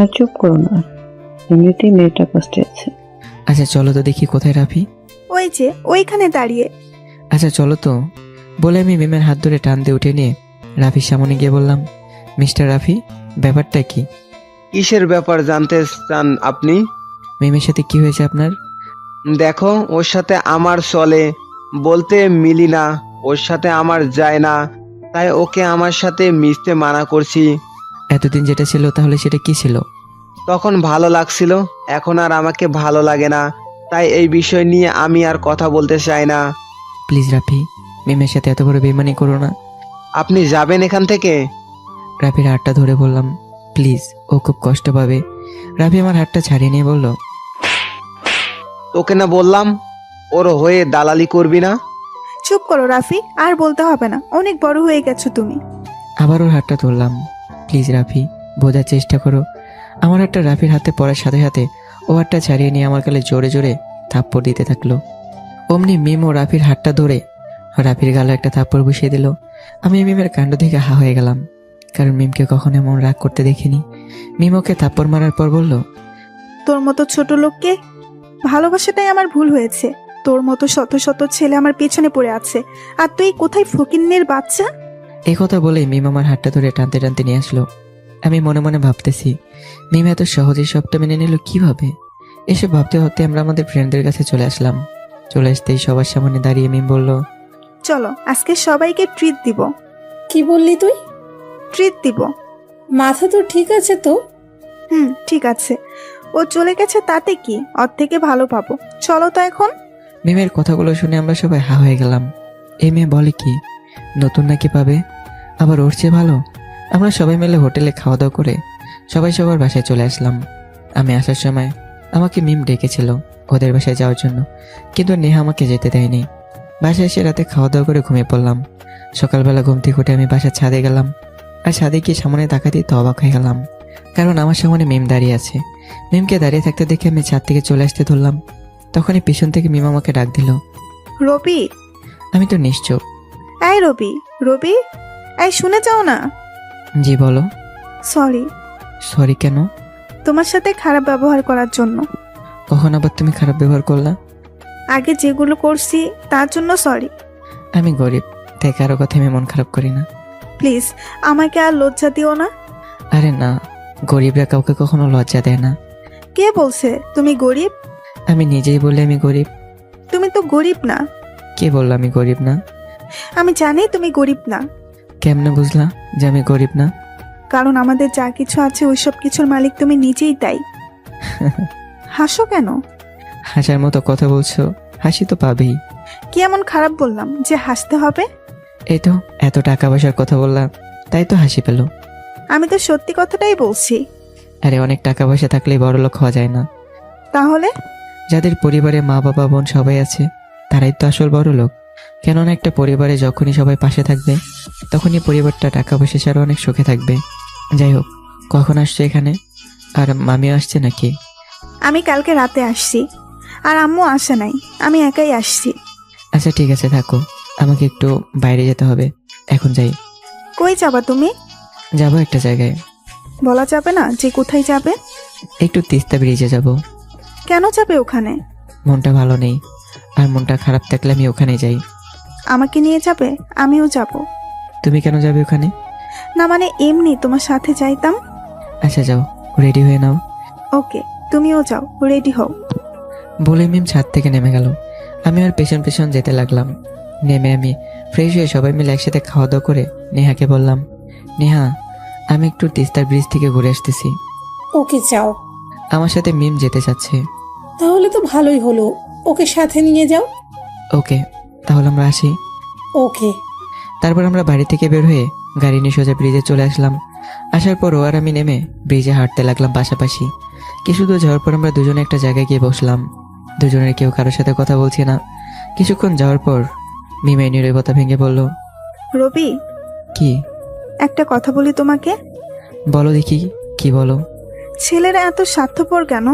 আর চুপ করো না, এমনিতেই মেয়েটা কষ্টে আছে। আচ্ছা চলো তো দেখি কোথায় রাফি। ওই যে ওইখানে দাঁড়িয়ে। আচ্ছা চলো তো, বলে আমি মিমের হাত ধরে টান দিয়ে উঠে নিয়ে রাফির সামনে গিয়ে বললাম, মিস্টার রাফি, ব্যাপারটা কি? কিসের ব্যাপার জানতে চান আপনি? মিমের সাথে কি হয়েছে আপনার? দেখো, ওর সাথে আমার চলে বলতে মিলি না, ওর সাথে আমার যায় না, তাই ওকে আমার সাথে মিশতে মানা করছি। এতদিন যেটা ছিল তাহলে সেটা কি ছিল? তখন ভালো লাগছিল, এখন আর আমাকে ভালো লাগে না, তাই এই বিষয় নিয়ে আমি আর কথা বলতে চাই না। প্লিজ রাফি, মিমের সাথে এত বড় বেইমানি করো না। আপনি যাবেন এখান থেকে? রাফির হাতটা ধরে বললাম, প্লিজ, ও খুব কষ্ট পাবে। রাফি আমার হাতটা ছাড়িয়ে নিয়ে বলল, তোকে না বললাম ওর হয়ে দালালি করবি না? চুপ করো রাফি, আর বলতে হবে না, অনেক বড় হয়ে গেছো তুমি। আবার ওর হাতটা ধরলাম, প্লিজ রাফি, বোঝার চেষ্টা করো। আমার হাতটা রাফির হাতে পড়ার সাথে সাথে ও হাতটা ছাড়িয়ে নিয়ে আমার গালে জোরে জোরে থাপ্পড় দিতে থাকলো। অমনি মিম ও রাফির হাতটা ধরে রাফির গালে একটা থাপ্পড় বসিয়ে দিল। আমি মিমের কাণ্ড দেখে হা হয়ে গেলাম, কারণ মিমকে কখনো এমন রাগ করতে দেখিনি। মিম ওকে থাপ্পড় মারার পর বলল, তোর মতো ছোট লোককে ভালোবাসাটাই আমার ভুল হয়েছে। তোর মতো শত শত ছেলে আমার পেছনে পড়ে আছে, আর তুই কোথায় ফকিন্নের বাচ্চা। এই কথা বলেই মিম আমার হাতটা ধরে টানতে টানতে নিয়ে আসলো। আমি মনে মনে ভাবতেছি, মিম এত সহজে সবটা মেনে নিল কিভাবে? এসব ভাবতে ভাবতে আমরা আমাদের ফ্রেন্ডদের কাছে চলে আসলাম। চলে আসতেই সবার সামনে দাঁড়িয়ে মিম বলল, চলো আজকে সবাইকে ট্রিট দিব। কি বললি তুই? ট্রিট দিব। মাথা তো ঠিক আছে তো? ঠিক আছে। ও চলে গেছে তাতে কি, ওর থেকে ভালো পাবো। চলো তো এখন। মিমের কথাগুলো শুনে আমরা সবাই হা হয়ে গেলাম। এই মেয়ে বলে কি, নতুন নাকি পাবে, আবার ওর চেয়ে ভালো। আমরা সবাই মিলে হোটেলে খাওয়া দাওয়া করে সবাই সবার বাসায় চলে আসলাম। আমি আসার সময় আমাকে মিম ডেকেছিল ওদের বাসায় যাওয়ার জন্য, কিন্তু নেহা আমাকে যেতে দেয়নি। বাসায় এসে রাতে খাওয়া দাওয়া করে ঘুমিয়ে পড়লাম। সকালবেলা ঘুম থেকে উঠে আমি বাসার ছাদে গেলাম, আর ছাদে গিয়ে সামনে তাকাতে তো অবাক হয়ে গেলাম, কারণ আমার সামনে মিম দাঁড়িয়ে আছে। মিমকে দাঁড়িয়ে থাকতে দেখে আমি ছাদ থেকে চলে আসতে ধরলাম। তখনই পিছন থেকে মিম আমাকে ডাক দিল। রবি। আমি তো নিশ্চুপ। এই রবি, রবি, এই শুনে যাও না। জি বলো। সরি। সরি কেন? তোমার সাথে খারাপ ব্যবহার করার জন্য। কখন আবার তুমি খারাপ ব্যবহার করলা? আগে যেগুলো করছি তার জন্য সরি। আমি গরিব, তাই কারো কথা আমি মন খারাপ করি না। প্লিজ আমাকে আর লজ্জা দিও না। আরে না, গরিবরা কাউকে কখনো লজ্জা দেয় না। কে বলছে তুমি গরিব? আমি নিজেই বলি আমি গরিব। তুমি তো গরিব না। কে বললো আমি গরিব না? আমি জানি তুমি গরিব না, কেমনে বুঝলা যে আমি গরিব না? কারণ আমাদের যা কিছু আছে ওইসব কিছুর মালিক তুমি নিজেই, তাই। হাসো কেন? হাসার মতো কথা বলছো, হাসি তো পাবেই। কি এমন খারাপ বললাম যে হাসতে হবে? এই তো এত টাকা পয়সার কথা বললাম, তাই তো হাসি পেল। আমি তো সত্যি কথাটাই বলছি। আরে অনেক টাকা পয়সা থাকলেই বড়লোক হওয়া যায় না। তাহলে যাদের পরিবারে মা বাবা বোন সবাই আছে তারাই তো আসল বড় লোক। কেননা একটা পরিবারে যখনই সবাই পাশে থাকবে তখনই পরিবারটা টাকা পয়সা ছাড়া অনেক সুখে থাকবে। যাই হোক, কখন আসছো এখানে? আর মামিও আসছে নাকি? আমি কালকে রাতে আসছি, আর আম্মু আসে নাই, আমি একাই আসছি। আচ্ছা ঠিক আছে, থাকো। আমাকে একটু বাইরে যেতে হবে, এখন যাই। কই যাবা তুমি? যাবো একটা জায়গায়। বলা যাবে না যে কোথায় যাবে? একটু তিস্তা ব্রিজে যাব। কেন যাবে ওখানে? মনটা ভালো নেই, আর মনটা খারাপ থাকলে আমি ওখানে যাই। আমাকে নিয়ে যাবে? আমিও যাব। তুমি কেন যাবে ওখানে? না মানে এমনি তোমার সাথে যাইতাম। আচ্ছা যাও, রেডি হয়ে নাও। ওকে, তুমিও যাও, রেডি হও। বলে মিম ছাদ থেকে নেমে গেল। আমি আর পেছন পেছন যেতে লাগলাম। নেমে আমি ফ্রেশ হয়ে সবাই মিলে একসাথে খাওয়া দাওয়া করে নেহাকে বললাম, নেহা আমি একটু তিস্তার ব্রিজ থেকে ঘুরে আসতেছি। ওকে যাও। আমার সাথে মিম যেতে চাচ্ছে। তাহলে তো ভালোই হলো, ওকে সাথে নিয়ে যাও। ওকে, তাহলে আমরা আসি। ওকে। তারপর আমরা বাড়ি থেকে বের হয়ে গাড়ি নিয়ে সোজা ব্রিজে চলে আসলাম। আসার পর ও আর আমি নেমে ব্রিজে হাঁটতে লাগলাম পাশাপাশি। কিছু দূর যাওয়ার পর আমরা দুজনে একটা জায়গায় গিয়ে বসলাম। দুজনের কেউ কারোর সাথে কথা বলছি না। কিছুক্ষণ যাওয়ার পর মিমে নীরবতা ভেঙে বলল, রবি, কি? একটা কথা বলি তোমাকে। বলো দেখি, কি বলো? ছেলেরা এত স্বার্থপর কেন?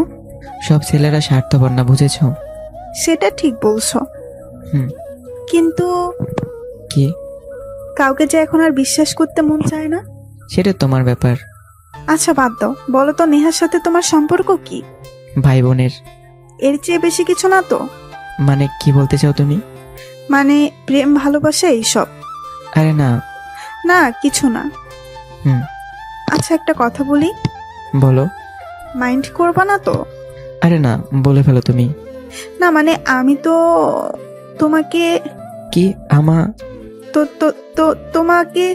সব ছেলেরা স্বার্থপর না, বুঝেছো? সেটা ঠিক বলছো, হুম। কিন্তু কি? কাউকে যে এখন আর বিশ্বাস করতে মন চায় না। সেটা তোমার ব্যাপার। আচ্ছা বাদ দাও, বলো তো নেহার সাথে তোমার সম্পর্ক কি? ভাই বোনের। এর চেয়ে বেশি কিছু না তো? মানে কি বলতে চাও তুমি? মানে প্রেম ভালোবাসা এইসব? আরে না। না কিছু না। হুম। আচ্ছা একটা কথা বলি, বলো। মাইন্ড করবা না তো? আরে না, বলে ফেলো তুমি। না মানে আমি তো তোমাকে কি তো তো তো তোমাকে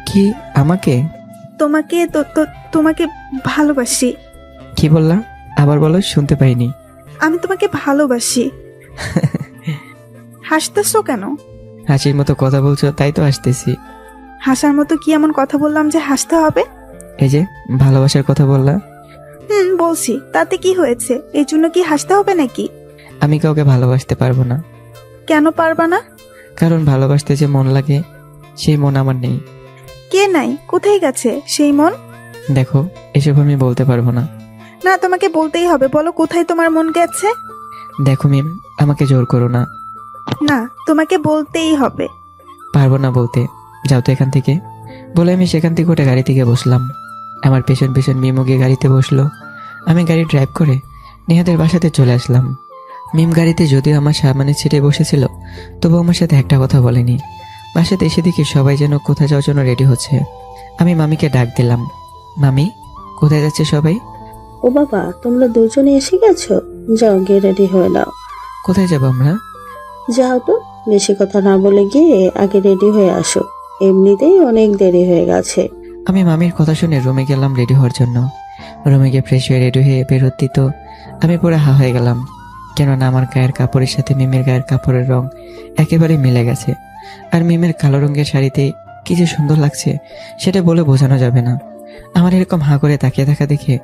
কি আমাকে তোমাকে তো তো তোমাকে ভালোবাসি। কি বললা? আবার বলো, শুনতে পাইনি। আমি তোমাকে ভালোবাসি। হাসতেছো কেন? হাসির মতো কথা বলছো তাই তো হাসতেছি। হাসার মতো কি এমন কথা বললাম যে হাসতে হবে? এই যে ভালোবাসার কথা বললা। বলছি, তাতে কি হয়েছে? এই জন্য কি হাসতে হবে নাকি? আমি কাউকে ভালোবাসতে পারবো না। কেন পারবা না? কারণ ভালোবাসতে যে মন লাগে সেই মন আমার নেই। কে নাই? কোথায় গেছে সেই মন? দেখো, এসব আমি বলতে পারবো না। না তোমাকে বলতেই হবে, বলো কোথায় তোমার মন গেছে? দেখো মিম, আমাকে জোর করো না। না তোমাকে বলতেই হবে। পারবো না বলতে, যাও তো এখান থেকে। বলে আমি সেখান থেকে উঠে গাড়ি থেকে বসলাম। আমার পেছন পেছন মিমও গিয়ে গাড়িতে বসলো। আমি গাড়ি ড্রাইভ করে নেহাদের বাসাতে চলে আসলাম। মিম গাড়িতে যদিও আমার সামনে সিটে বসেছিল, তবু আমার সাথে একটা কথা বলেনি। বাসাতে এসে দেখি সবাই যেন কোথায় যাওয়ার জন্য রেডি হচ্ছে। আমি মামিকে ডাক দিলাম, মামি কোথায় যাচ্ছে সবাই? ও বাবা, তোমরা দুজনে এসে গেছো? যাও গিয়ে রেডি হয়ে নাও। কোথায় যাবো আমরা? যাও তো, বেশি কথা না বলে গিয়ে আগে রেডি হয়ে আসো, এমনিতেই অনেক দেরি হয়ে গেছে। আমি মামির কথা শুনে রুমে গেলাম রেডি হওয়ার জন্য। রুমে গিয়ে ফ্রেশ হয়ে রেডি হয়ে বেরোতে তো আমি পুরো হা হয়ে গেলাম, কেননা আমার গায়ের কাপড়ের সাথে মিমের গায়ের কাপড়ের রং একেবারে মিলে গেছে। আর মিমের কালো রঙের শাড়িতে কি যে সুন্দর লাগছে সেটা বলে বোঝানো যাবে না। আমার এরকম হা করে তাকিয়ে থাকা দেখে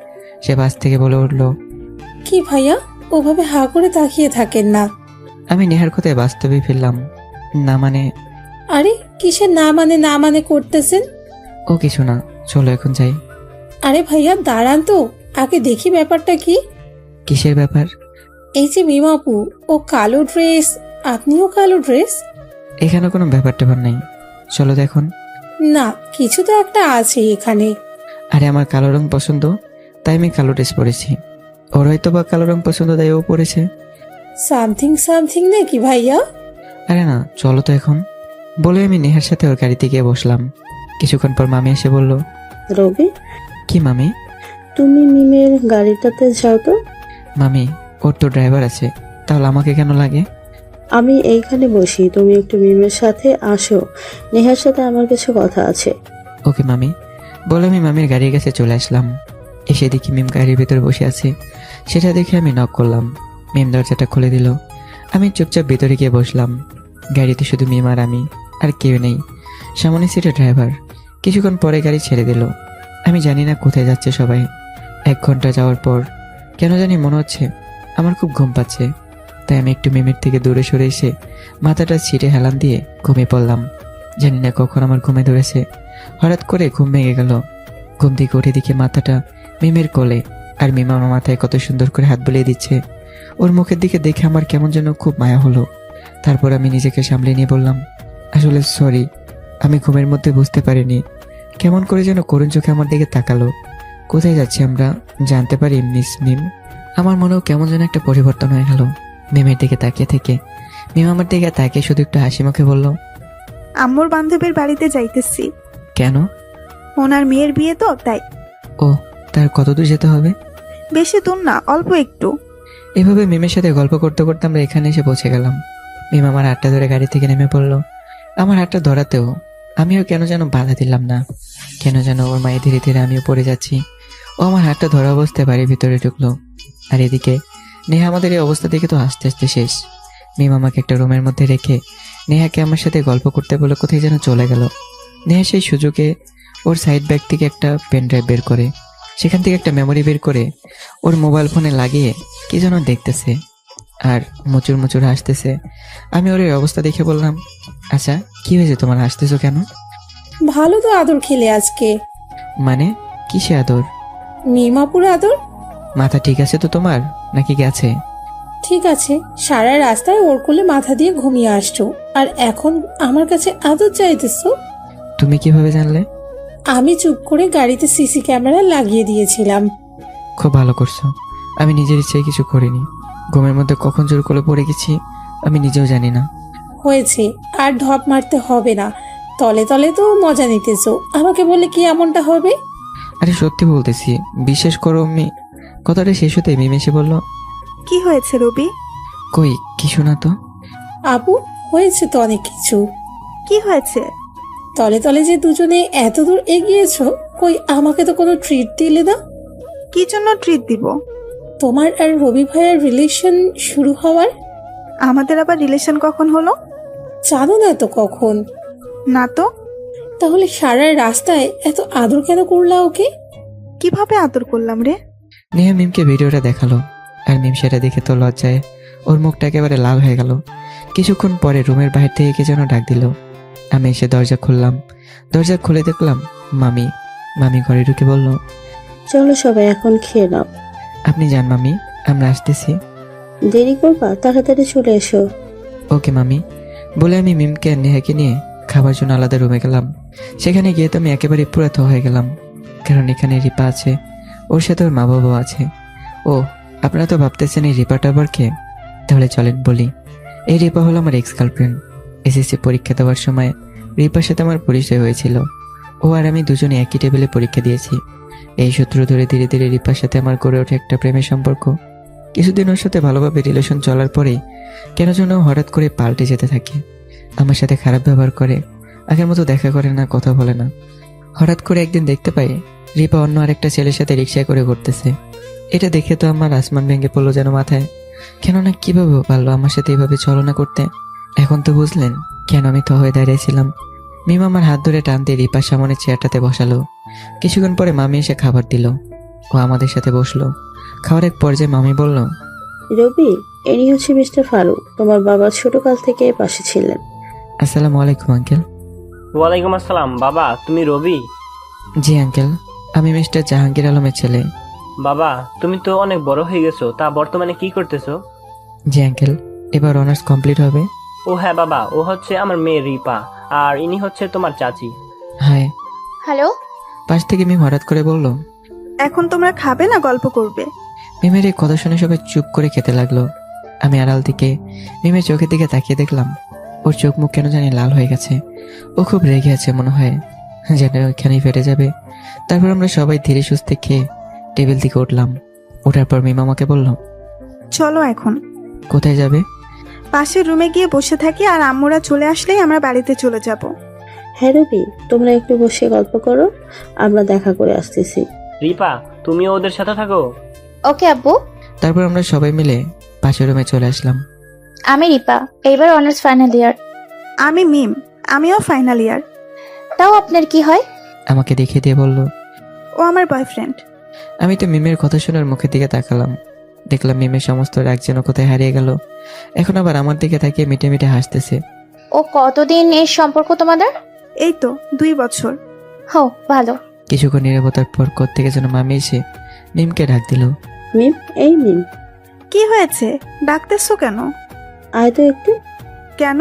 সে বাস থেকে বলে উঠলো, কি ভাইয়া, ওভাবে হা করে তাকিয়ে থাকেন না। আমি নেহার কথায় বাস্তবে ফিরলাম। না মানে? আরে কিসের না মানে করতেছেন? ও কিছু না, চলো এখন যাই। আরে ভাইয়া দাঁড়ান তো, আগে দেখি ব্যাপারটা কি। কিসের ব্যাপার? এই যে মিমাপু, ও কালো ড্রেস, আপনিও কালো ড্রেস। এখানে কোনো ব্যাপার ট্যাপার নাই, চলো দেখুন। না কিছু তো একটা আছে এখানে। আরে আমার কালো রং পছন্দ, তাই আমি কালো ড্রেস পরেছি। ওর হয়তো বা কালো রং পছন্দ, তাই ও পরেছে। সামথিং নাকি ভাইয়া? আরে না, চলো তো এখন। বলে আমি নেহার সাথে ওর গাড়িতে গিয়ে বসলাম। কিছুক্ষণ পর মামি এসে বলল, রবি, কি মামি? তুমি মিমের গাড়িটাতে যাও তো। মামি, ওর তো ড্রাইভার আছে, তাহলে আমাকে কেন লাগে? আমি এইখানে বসি, তুমি একটু মিমের সাথে আসো, নেহার সাথে আমার কিছু কথা আছে। ওকে মামি। বলে আমি মামির গাড়ির কাছে চলে আসলাম। এসে দেখি মিম গাড়ির ভেতর বসে আছে। সেটা দেখে আমি নক করলাম। মিম দরজাটা খুলে দিল আমি চুপচাপ ভিতরে গিয়ে বসলাম। গাড়িতে শুধু মিম আর আমি, আর কেউ নেই। সামনে সিটে ড্রাইভার। কিছুক্ষণ পরে গাড়ি ছেড়ে দিল। আমি জানি না কোথায় যাচ্ছে সবাই। 1 ঘন্টা যাওয়ার পর কেন জানি মনে হচ্ছে আমার খুব ঘুম পাচ্ছে। তাই আমি একটু মিমের থেকে দূরে সরে এসে মাথাটা ছিটে হেলান দিয়ে ঘুমিয়ে পড়লাম। জানি না কখন আমার ঘুমে ধরেছে। হঠাৎ করে ঘুম ভেঙে গেল। ঘুম থেকে উঠে দেখি মাথাটা মিমের কোলে, আর মিম আমার মাথায় কত সুন্দর করে হাত বুলিয়ে দিচ্ছে। ওর মুখের দিকে দেখে আমার কেমন যেন খুব মায়া হলো। তারপর আমি নিজেকে সামলে নিয়ে বললাম, আসলে সরি, আমি ঘুমের মধ্যে বুঝতে পারিনি। কেমন করে যেন করুণ চোখে আমার দিকে তাকালো। কোথায় যাচ্ছি আমরা জানতে পারি মিস মিম? আমার মনেও কেমন যেন একটা পরিবর্তন হয়ে গেল। মিমের দিকে তাকিয়ে থেকে মিম আমার দিকে তাকিয়ে শুধু একটু হাসি মুখে বলল, আম্মুর বান্ধবীর বাড়িতে যাইতেছি। কেন? ওনার মেয়ের বিয়ে তো, তাই। ও, তার কত দূর যেতে হবে? বেশি দূর না, অল্প একটু। এভাবে মিমের সাথে গল্প করতে করতে আমরা এখানে এসে পৌঁছে গেলাম। মিম আমার হাতটা ধরে গাড়ি থেকে নেমে পড়লো। আমার হাতটা ধরাতেও আমিও কেন যেন বাধা দিলাম না। কেন যেন ওর মায়ে ধীরে ধীরে আমিও পড়ে যাচ্ছি। ও আমার হাতটা ধরা অবস্থায় বাড়ির ভিতরে ঢুকলো। আর এদিকে নেহা আমাদের এই অবস্থা দেখে তো আস্তে আস্তে শেষ। মিম আমাকে একটা রুমের মধ্যে রেখে নেহাকে আমার সাথে গল্প করতে বলে কোথায় যেন চলে গেল। নেহা সেই সুযোগে ওর সাইড ব্যাগ থেকে একটা পেন ড্রাইভ বের করে সেখান থেকে একটা মেমোরি বের করে ওর মোবাইল ফোনে লাগিয়ে কি যেন দেখতেছে আর মুচুর মুচুর হাসতেছে। আমি ওর এই অবস্থা দেখে বললাম, আচ্ছা কি হয়েছে তোমার, হাসতেছো কেন? ভালো তো আদর খেলে আজকে। মানে কিসে আদর? মিমাপুর আদর। মাথা ঠিক আছে তো তোমার, নাকি গেছে? ঠিক আছে, সারা রাস্তায় ওর কোলে মাথা দিয়ে ঘুমিয়ে আসছো, আর এখন আমার কাছে আদর চাইতেছো? তুমি কিভাবে জানলে? আমি চুপ করে গাড়িতে সিসি ক্যামেরা লাগিয়ে দিয়েছিলাম। খুব ভালো করছো। আমি নিজের ইচ্ছায় কিছু করিনি। ঘুমের মধ্যে কখন জোর করে পড়ে গেছি আমি নিজেও জানি না। হয়েছে, আর ঢপ মারতে হবে না। তলে তলে তো মজা নিতেছো, আমাকে বলে কি এমনটা হবে? আরে সত্যি বলতেছি, বিশ্বাস করো। কথাটা শেষ হতে মিম এসে বলল, কি হয়েছে রবি? কই কিছু না তো। আপু, হয়েছে তো অনেক কিছু। কি হয়েছে? তলে তলে যে দুজনে এত দূর এগিয়েছো, কই আমাকে তো কোনো ট্রিট দিলে না। কি জন্য ট্রিট দিব? তোমার আর রবি ভাইয়ের রিলেশন শুরু হওয়ার। আমাদের আবার রিলেশন কখন হলো? জানো না তো কখন? না তো। তাহলে সারা রাস্তায় এত আদর কেন করলা ওকে? কিভাবে আদর করলাম রে? নেহা মিমকে ভিডিওটা দেখালো, আর মিম সেটা দেখে তো লজ্জায় ওর মুখটা একেবারে লাল হয়ে গেল। কিছুক্ষণ পরে রুমের বাইরে থেকে কে যেন ডাক দিল। আমি এসে দরজা খুললাম। দরজা খুলে দেখলাম মামি। মামি ঘরে ঢুকে বলল, চলো সবাই এখন খেয়ে নাও। আপনি যান মামি, আমরা আসতেছি। দেরি করবা, তাড়াতাড়ি চলে এসো। ওকে মামি। বলে আমি মিমকে আর নেহাকে নিয়ে খাবার জন্য আলাদা রুমে গেলাম। সেখানে গিয়ে তো আমি একেবারে পুরাত হয়ে গেলাম, কারণ এখানে রিপা আছে, ওর সাথে ওর মা বাবাও আছে। ও, আপনারা তো ভাবতেছেন এই রিপাটা আবার কে? তাহলে চলেন বলি। এই রিপা হলো আমার এক্স গার্লফ্রেন্ড। এসএসসি পরীক্ষা দেওয়ার সময় রিপার সাথে আমার পরিচয় হয়েছিল। ও আর আমি দুজনে একই টেবিলে পরীক্ষা দিয়েছি। এই সূত্র ধরে ধীরে ধীরে রিপার সাথে আমার গড়ে ওঠে একটা প্রেমের সম্পর্ক। কিছুদিন ওর সাথে ভালোভাবে রিলেশন চলার পরেই কেন যেন হঠাৎ করে পাল্টে যেতে থাকে। আমার সাথে খারাপ ব্যবহার করে, আগের মতো দেখা করে না, কথা বলে না। হঠাৎ করে একদিন দেখতে পাই রিপা অন্য আরেকটা ছেলের সাথে রিক্সায় করে ঘুরতেছে। এটা দেখে তো আমার আসমান ভেঙে পড়লো যেন মাথায়। কেননা কিভাবে পারলো আমার সাথে এইভাবে ছলনা করতে? এখন তো বুঝলেন কেন আমি থ হয়ে দাঁড়িয়েছিলাম। মিম আমার হাত ধরে টানতে রিপার সামনে চেয়ারটাতে বসালো। কিছুক্ষণ পরে মামি এসে খাবার দিল। ও আমাদের সাথে বসলো। খাওয়ার এক পর্যায়ে মামি বলল, রবি, ইনি হচ্ছে মিস্টার ফারুক, তোমার বাবা ছোটকাল থেকে পাশে ছিলেন। আসসালামু আলাইকুম আঙ্কেল। ওয়ালাইকুম আসসালাম। বাবা, তুমি রবি? জি আঙ্কেল, আমি মিস্টার জাহাঙ্গীর আলমের ছেলে। বাবা, তুমি তো অনেক বড় হয়ে গেছো, তা বর্তমানে কি করতেছো? জি আঙ্কেল, এবার অনার্স কমপ্লিট হবে। ও হ্যাঁ বাবা, ও হচ্ছে আমার মেয়ে রিপা, আর ইনি হচ্ছে তোমার চাচি। হাই। হ্যালো। পাশ থেকে মিম হঠাৎ করে বলল, এখন তোমরা খাবে না গল্প করবে? মিমের এই কথা শুনে সবাই চুপ করে খেতে লাগলো। আমি আড়াল থেকে মিমের চোখের দিকে তাকিয়ে দেখলাম ওর চোখ মুখ কেন জানি লাল হয়ে গেছে। ও খুব রেগে আছে মনে হয়, যেন ওইখানেই ফেটে যাবে। তারপর আমরা সবাই ধীরে সুস্থে খেয়ে টেবিল থেকে উঠলাম। ওঠার পর মিম আমাকে বলল, চলো এখন। কোথায় যাবে? পাশের রুমে গিয়ে বসে থাকি, আর আম্মুরা চলে আসলেই আমরা বাড়িতে চলে যাব। হ্যাঁ রবি, তোমরা একটু বসে গল্প করো, আমরা দেখা করে আসতেছি। রিপা, তুমিও ওদের সাথে থাকো। ওকে আব্বু। তারপর আমরা সবাই মিলে পাশের রুমে চলে আসলাম। আমি রিপা, এইবার অনার্স ফাইনাল ইয়ার। আমি মিম, আমিও ফাইনাল ইয়ার। তাও আপনার কি হয়? আমাকে দেখিয়ে দিয়ে বলল। ও আমার বয়ফ্রেন্ড। আমি তো মিমের কথা শোনার মুখের দিকে তাকালাম, দেখলাম মিমের সমস্ত রাগ যেন কোথায় হারিয়ে গেল। এখন আবার আমার দিকে তাকিয়ে মিটে মিটে হাসতেছে। ও কতদিন এর সম্পর্ক তোমাদের? এই তো 2 বছর। হো, ভালো। কিছুক্ষণ নীরবতার পর কোত্থেকে যেন মামি এসে মিমকে ডাক দিল। মিম, এই মিম, কি হয়েছে, ডাকতেছো কেন? আয় তো একটু। কেন?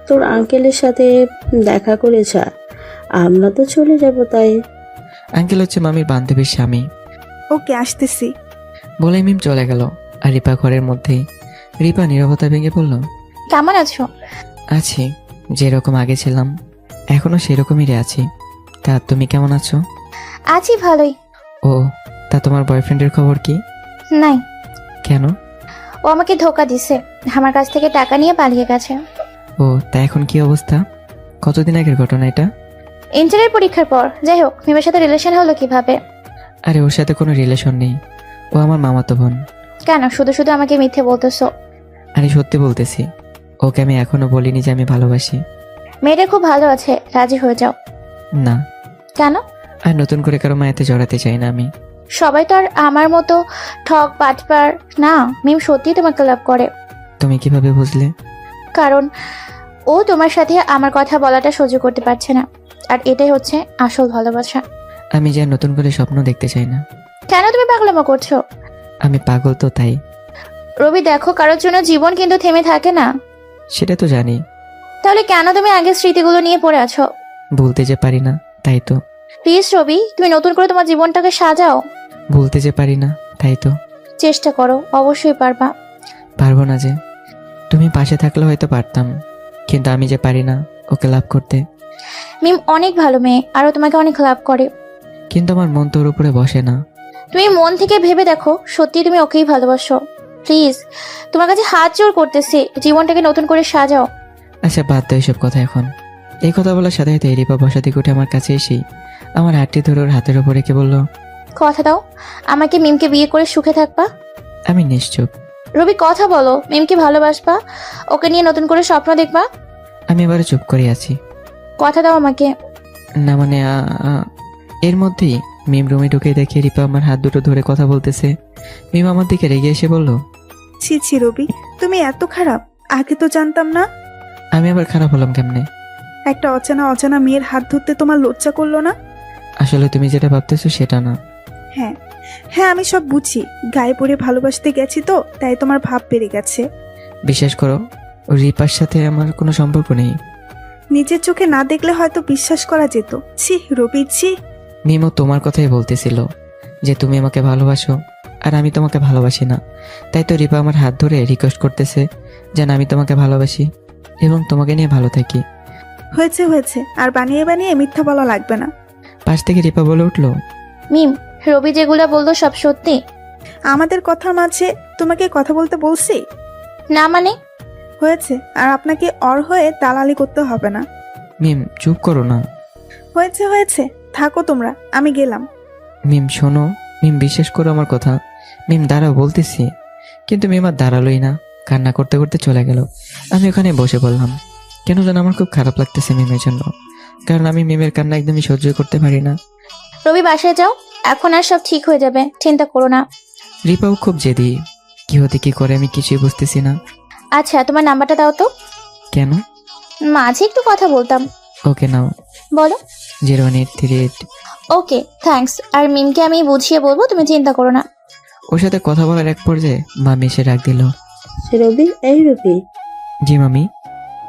তোর আঙ্কেলের সাথে দেখা করে যা, আমরা তো চলে যাব তাই। আঙ্কেল হচ্ছে মামির বান্ধবীর স্বামী। ওকে, আসতেছি। বলে মিম চলে গেল। আর রিপা ঘরের মধ্যেই। রিপা নীরবতা ভেঙে বলল, কেমন আছো? আছি, যেরকম আগে ছিলাম এখনো সেরকমই আছি। তা তুমি কেমন আছো? আছি ভালোই। ও, তা তোমার বয়ফ্রেন্ডের খবর কি? নাই, কেন? ও আমাকে ধোকা দিছে, আমার কাছ থেকে টাকা নিয়ে পালিয়ে গেছে। ও, তা এখন কি অবস্থা? কতদিন আগের ঘটনা এটা? ইন্টারের পরীক্ষার পর। যাই হোক, মিমের সাথে রিলেশন হলো কিভাবে? আরে ওর সাথে কোনো রিলেশন নেই, ও আমার মামাতো বোন। কেন শুধু শুধু আমাকে মিথ্যে বলতেছো? আরে সত্যি বলতেছি, ওকে আমি এখনো বলিনি যে আমি ভালোবাসি। মেয়েটা খুব ভালো আছে, রাজি হয়ে যাও। না, কেন? আর নতুন করে কারো মায়াতে জড়াতে চাই না আমি। সবাই তো আর আমার মতো ঠক বাটপার না। মিম সত্যিই তোমাকে লাভ করে। তুমি কিভাবে বুঝলে? কারণ ও তোমার সাথে আমার কথা বলাটা সহ্য করতে পারছে না, আর এটাই হচ্ছে আসল ভালোবাসা। আমি যে আর নতুন করে স্বপ্ন দেখতে চাই না। কেন তুমি পাগলামো করছো? আমি পাগল তো তাই। রবি দেখো, কারোর জন্য জীবন কিন্তু থেমে থাকে না। সেটা তো জানি, তাহলে কেন তুমি আগের স্মৃতিগুলো নিয়ে পড়ে আছো? ভুলতে যে পারি না তাই তো। প্লিজ রবি, তুমি নতুন করে তোমার জীবনটাকে সাজাও। ভুলতে যে পারি না তাই তো। চেষ্টা করো, অবশ্যই পারবা। পারবো না যে। তুমি পাশে থাকলে হয়তো পারতাম, কিন্তু আমি যে পারি না ওকে লাভ করতে। মিম অনেক ভালো মেয়ে, আরো তোমাকে অনেক লাভ করে। কিন্তু আমার মন তোর উপরে বসে না। তুমি মন থেকে ভেবে দেখো, সত্যি তুমি ওকেই ভালোবাসো। প্লিজ, তোমার কাছে হাত জোর করতেছি, জীবনটাকে নতুন করে সাজাও। আচ্ছা বাদ দাও এসব কথা এখন। এই কথা বলার সাথে সাথে রিপা বসা থেকে উঠে আমার কাছে এসেই আমার হাতটি ধরে ওর হাতের উপরে রেখে বলল, কথা দাও আমাকে মিমকে বিয়ে করে সুখে থাকবা। আমি নিশ্চুপ। রবি কথা বলো, মিমকে ভালোবাসবা, ওকে নিয়ে নতুন করে স্বপ্ন দেখবা। আমি এবারে চুপ করে আছি। কথা দাও আমাকে। না মানে এর মধ্যেই মিম রুমে ঢুকে দেখে রিপা আমার হাত দুটো ধরে কথা বলতেছে। মিম আমার দিকে রেগে এসে বলল, ছি ছি রবি, তুমি এত খারাপ, আগে তো জানতাম না। আমি আবার খারাপ হলাম কেমনে? একটা অচেনা অজানা মেয়ের হাত ধরতে তোমার লজ্জা করলো না? আসলে তুমি যেটা ভাবতেছো সেটা না। হ্যাঁ হ্যাঁ, আমি সব বুঝি, গায়ে পড়ে ভালোবাসতে গেছি তো তাই তোমার ভাব বেড়ে গেছে। বিশ্বাস করো, ওই রিপার সাথে আমার কোনো সম্পর্ক নেই। নিজের চোখে না দেখলে হয়তো বিশ্বাস করা যেত। ছি রবি, ছি। মিমও তোমার কথাই বলতেছিল যে তুমি আমাকে ভালোবাসো আর আমি তোমাকে ভালোবাসি না। তাই তো রিপা আমার হাত ধরে রিকোয়েস্ট করতেছে যেন আমি তোমাকে ভালোবাসি এবং তোমাকে নিয়ে ভালো থাকি। হয়েছে হয়েছে, আর বানিয়ে বানিয়ে মিথ্যা বলা লাগবে না। পাশ থেকে রিপা বলে উঠলো, মিম, রবি যেগুলা বললো সব সত্যি? আমাদের কথার মাঝে তোমাকে কথা বলতে বলছি? না মানে? হয়েছে, আর আপনাকে অর হয়ে দালালি করতে হবে না। মিম চুপ করো না। হয়েছে হয়েছে, থাকো তোমরা, আমি গেলাম। মিম শোনো, মিম বিশ্বাস করো আমার কথা। মিম দাঁড়াও বলতেছি। কিন্তু মিম আর দাঁড়ালোই না, কান্না করতে করতে চলে গেল। আমি ওখানে বসে বললাম, কেন যেন আমার খুব খারাপ লাগতেছে মিমের জন্য, কারণ আমি মিমের কান্না একদমই সহ্য করতে পারি না। রবি বাসায় যাও, এখন আর সব ঠিক হয়ে যাবে, চিন্তা করো না। রিপাও খুব জেদি, কি হতে কি করে আমি কিছুই বুঝতেছি না। আচ্ছা, তোমার নাম্বারটা দাও তো। কেন? মাঝে একটু কথা বলতাম। ওকে নাও, বলো। 01838। ওকে, থ্যাঙ্কস। আর মিমকে আমি বুঝিয়ে বলবো, তুমি চিন্তা করো না। ওর সাথে কথা বলার এক পর্যায়ে মামি এসে ডাক দিল। রবি, এই রবি, জি মামি।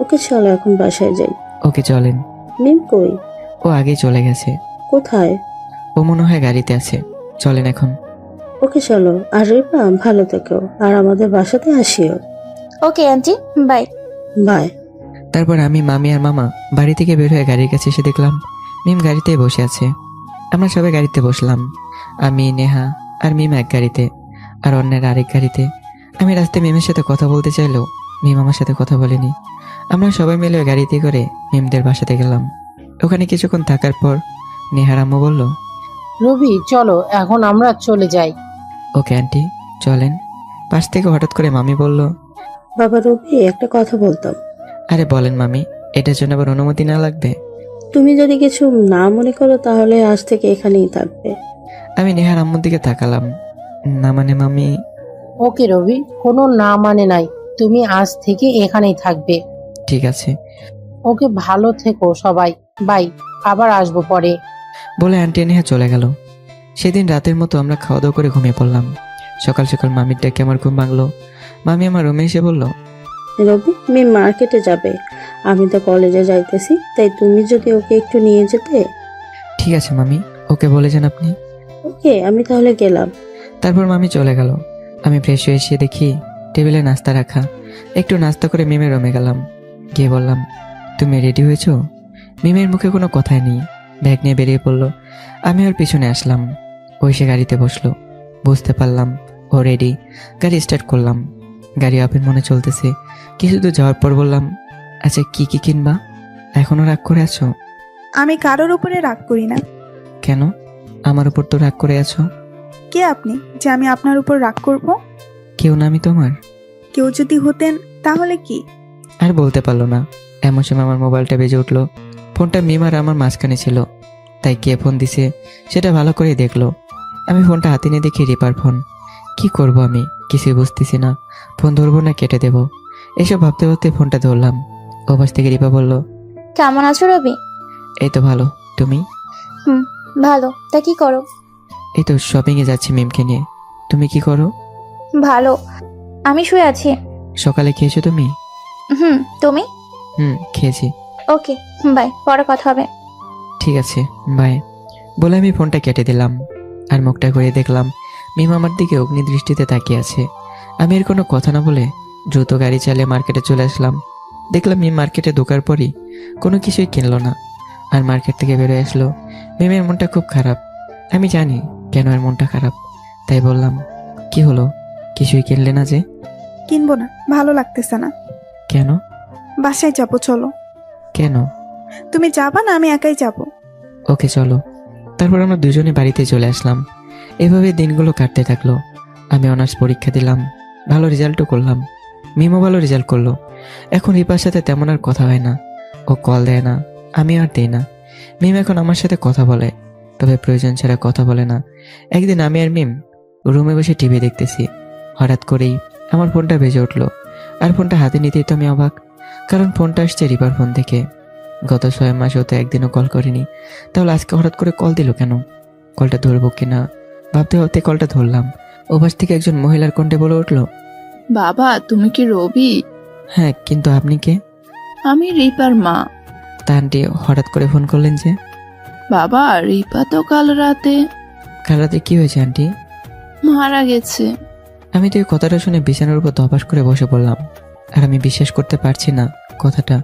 ওকে চলো এখন বাসায় যাই। ওকে চলেন। মিম কই? ও আগে চলে গেছে। কোথায়? ও মনে হয় গাড়িতে আছে, চলেন এখন। ওকে চলো। আর রিপা, ভালো থেকো, আর আমাদের বাসাতে আসিও। Okay aunty, bye. বাই। তারপর আমি, মামি আর মামা বাড়ি থেকে বের হয়ে গাড়ির কাছে এসে দেখলাম মিম গাড়িতেই বসে আছে। আমরা সবাই গাড়িতে বসলাম, আমি, নেহা আর মিম এক গাড়িতে, আর অন্যের আরেক গাড়িতে। আমি রাস্তায় মিমের সাথে কথা বলতে চাইলেও মিম আমার সাথে কথা বলেনি। আমরা সবাই মিলে গাড়িতে করে মিমদের বাসাতে গেলাম। ওখানে কিছুক্ষণ থাকার পর নেহার আম্মু বলল, রবি চলো এখন আমরা চলে যাই। ওকে আন্টি চলেন। পাশ থেকে হঠাৎ করে মামি বলল, বাবা রবি, একটা কথা বলতাম। আরে বলেন মামি, এটার জন্য আবার অনুমতি না লাগবে? তুমি যদি কিছু না মনে করো তাহলে আজ থেকে এখানেই থাকবে। আমি নেহার আম্মুর দিকে তাকালাম। না মানে মামি। ওকে রবি, কোনো না মানে নাই, তুমি আজ থেকে এখানেই থাকবে। ঠিক আছে ওকে, ভালো থেকো সবাই, বাই, আবার আসবো পরে। বলে আন্টি নেহা চলে গেল। সেদিন রাতের মতো আমরা খাওয়া দাওয়া করে ঘুমিয়ে পড়লাম। সকাল সকাল মামির ডাকে আমার ঘুম ভাঙলো। মামি আমার রুমে এসে বলল, রবি, আমি মার্কেটে যাবে, আমি তো কলেজে যাইতেছি, তাই তুমি যদি ওকে একটু নিয়ে যেতে। ঠিক আছে মামি, ওকে বলে যান আপনি। ওকে, আমি তাহলে গেলাম। তারপর মামি চলে গেল। আমি ফ্রেশ হয়ে এসে দেখি টেবিলে নাস্তা রাখা। একটু নাস্তা করে মিমের রুমে গেলাম। গিয়ে বললাম, তুমি রেডি হয়েছো? মিমের মুখে কোনো কথাই নেই, ব্যাগ নিয়ে বেরিয়ে পড়লো। আমি ওর পিছনে আসলাম। ও এসে গাড়িতে বসলো। বুঝতে পারলাম ও রেডি। গাড়ি স্টার্ট করলাম। গাড়ি আপের মনে চলতেছে। কিছু দূর যাওয়ার পর বললাম, আচ্ছা কি কি কিনবা? এখনো রাগ করে আছো? আমি কারোর উপরে রাগ করি না। কেন? আমার উপর তো রাগ করে আছো। কে আপনি যে আমি আপনার উপর রাগ করব? কেউ না আমি তোমার। কেউ যদি হতেন তাহলে কি? আর বলতে পারলো না। এমন সময় আমার মোবাইলটা বেজে উঠলো। ফোনটা মিম আর আমার মাঝখানে ছিল, তাই কে ফোন দিছে সেটা ভালো করে দেখলো। আমি ফোনটা হাতে নিয়ে দেখি রিপার ফোন। কি করব আমি কিছুই বুঝতেছি না। ফোন ধরবো না কেটে দেব, এসব ভাবতে ভাবতে ফোনটা ধরলাম। ও পাশ থেকে রিপা বলল, কেমন আছো রবি? এই তো ভালো, তুমি? ভালো। তা কি করো? এই তো শপিংয়ে যাচ্ছি মিমকে নিয়ে। তুমি কি করো? ভালো। আমি শুয়ে আছি। সকালে খেয়েছো তুমি? তুমি? খেয়েছি। ওকে, বাই, পরে কথা হবে। ঠিক আছে, বাই। বলে আমি ফোনটা কেটে দিলাম। আর মুখটা ঘুরে দেখলাম মিম আমার দিকে অগ্নি দৃষ্টিতে তাকিয়ে আছে। আমি এর কোনো কথা না বলে দ্রুত গাড়ি চালিয়ে মার্কেটে চলে আসলাম। দেখলাম মিম মার্কেটে ঢোকার পরই কোনো কিছুই কিনলো না, আর মার্কেট থেকে বেরোয় আসলো। মিমের মনটা খুব খারাপ। আমি জানি কেন এর মনটা খারাপ, তাই বললাম, কি হলো, কিছুই কিনলে না যে? কিনবো না, ভালো লাগতেছে না। কেন? বাসায় যাবো, চলো। কেন? তুমি যাবা না আমি একাই যাব? ওকে চলো। তারপর আমরা দুজনে বাড়িতে চলে আসলাম। এভাবে দিনগুলো কাটতে থাকলো। আমি অনার্স পরীক্ষা দিলাম, ভালো রেজাল্টও করলাম। মিমও ভালো রেজাল্ট করলো। এখন রিপার সাথে তেমন আর কথা হয় না। ও কল দেয় না, আমি আর দিই না। মিম এখন আমার সাথে কথা বলে, তবে প্রয়োজন ছাড়া কথা বলে না। একদিন আমি আর মিম রুমে বসে টিভি দেখতেছি। হঠাৎ করেই আমার ফোনটা বেজে উঠলো। আর ফোনটা হাতে নিতেই তো আমি অবাক, কারণ ফোনটা আসছে রিপার ফোন থেকে। গত 6 মাসেও তো একদিনও কল করিনি, তাহলে আজকে হঠাৎ করে কল দিল কেন? কলটা ধরবো কিনা ভাবতে ভাবতে কলটা ধরলাম। ওপাশ থেকে একজন মহিলার কণ্ঠে বলে উঠলো, বাবা তুমি কি রবি? হ্যাঁ, কিন্তু আপনি কে? আমি রিপার মা। তা আন্টি হঠাৎ করে ফোন করলেন যে? বাবা রিপা তো কাল রাতে কাল রাতে কি হয়েছে আন্টি? মারা গেছে। আমি তো এই কথাটা শুনে বিছানার উপর ধপাস করে বসে পড়লাম। আর আমি বিশ্বাস করতে পারছি না কথাটা,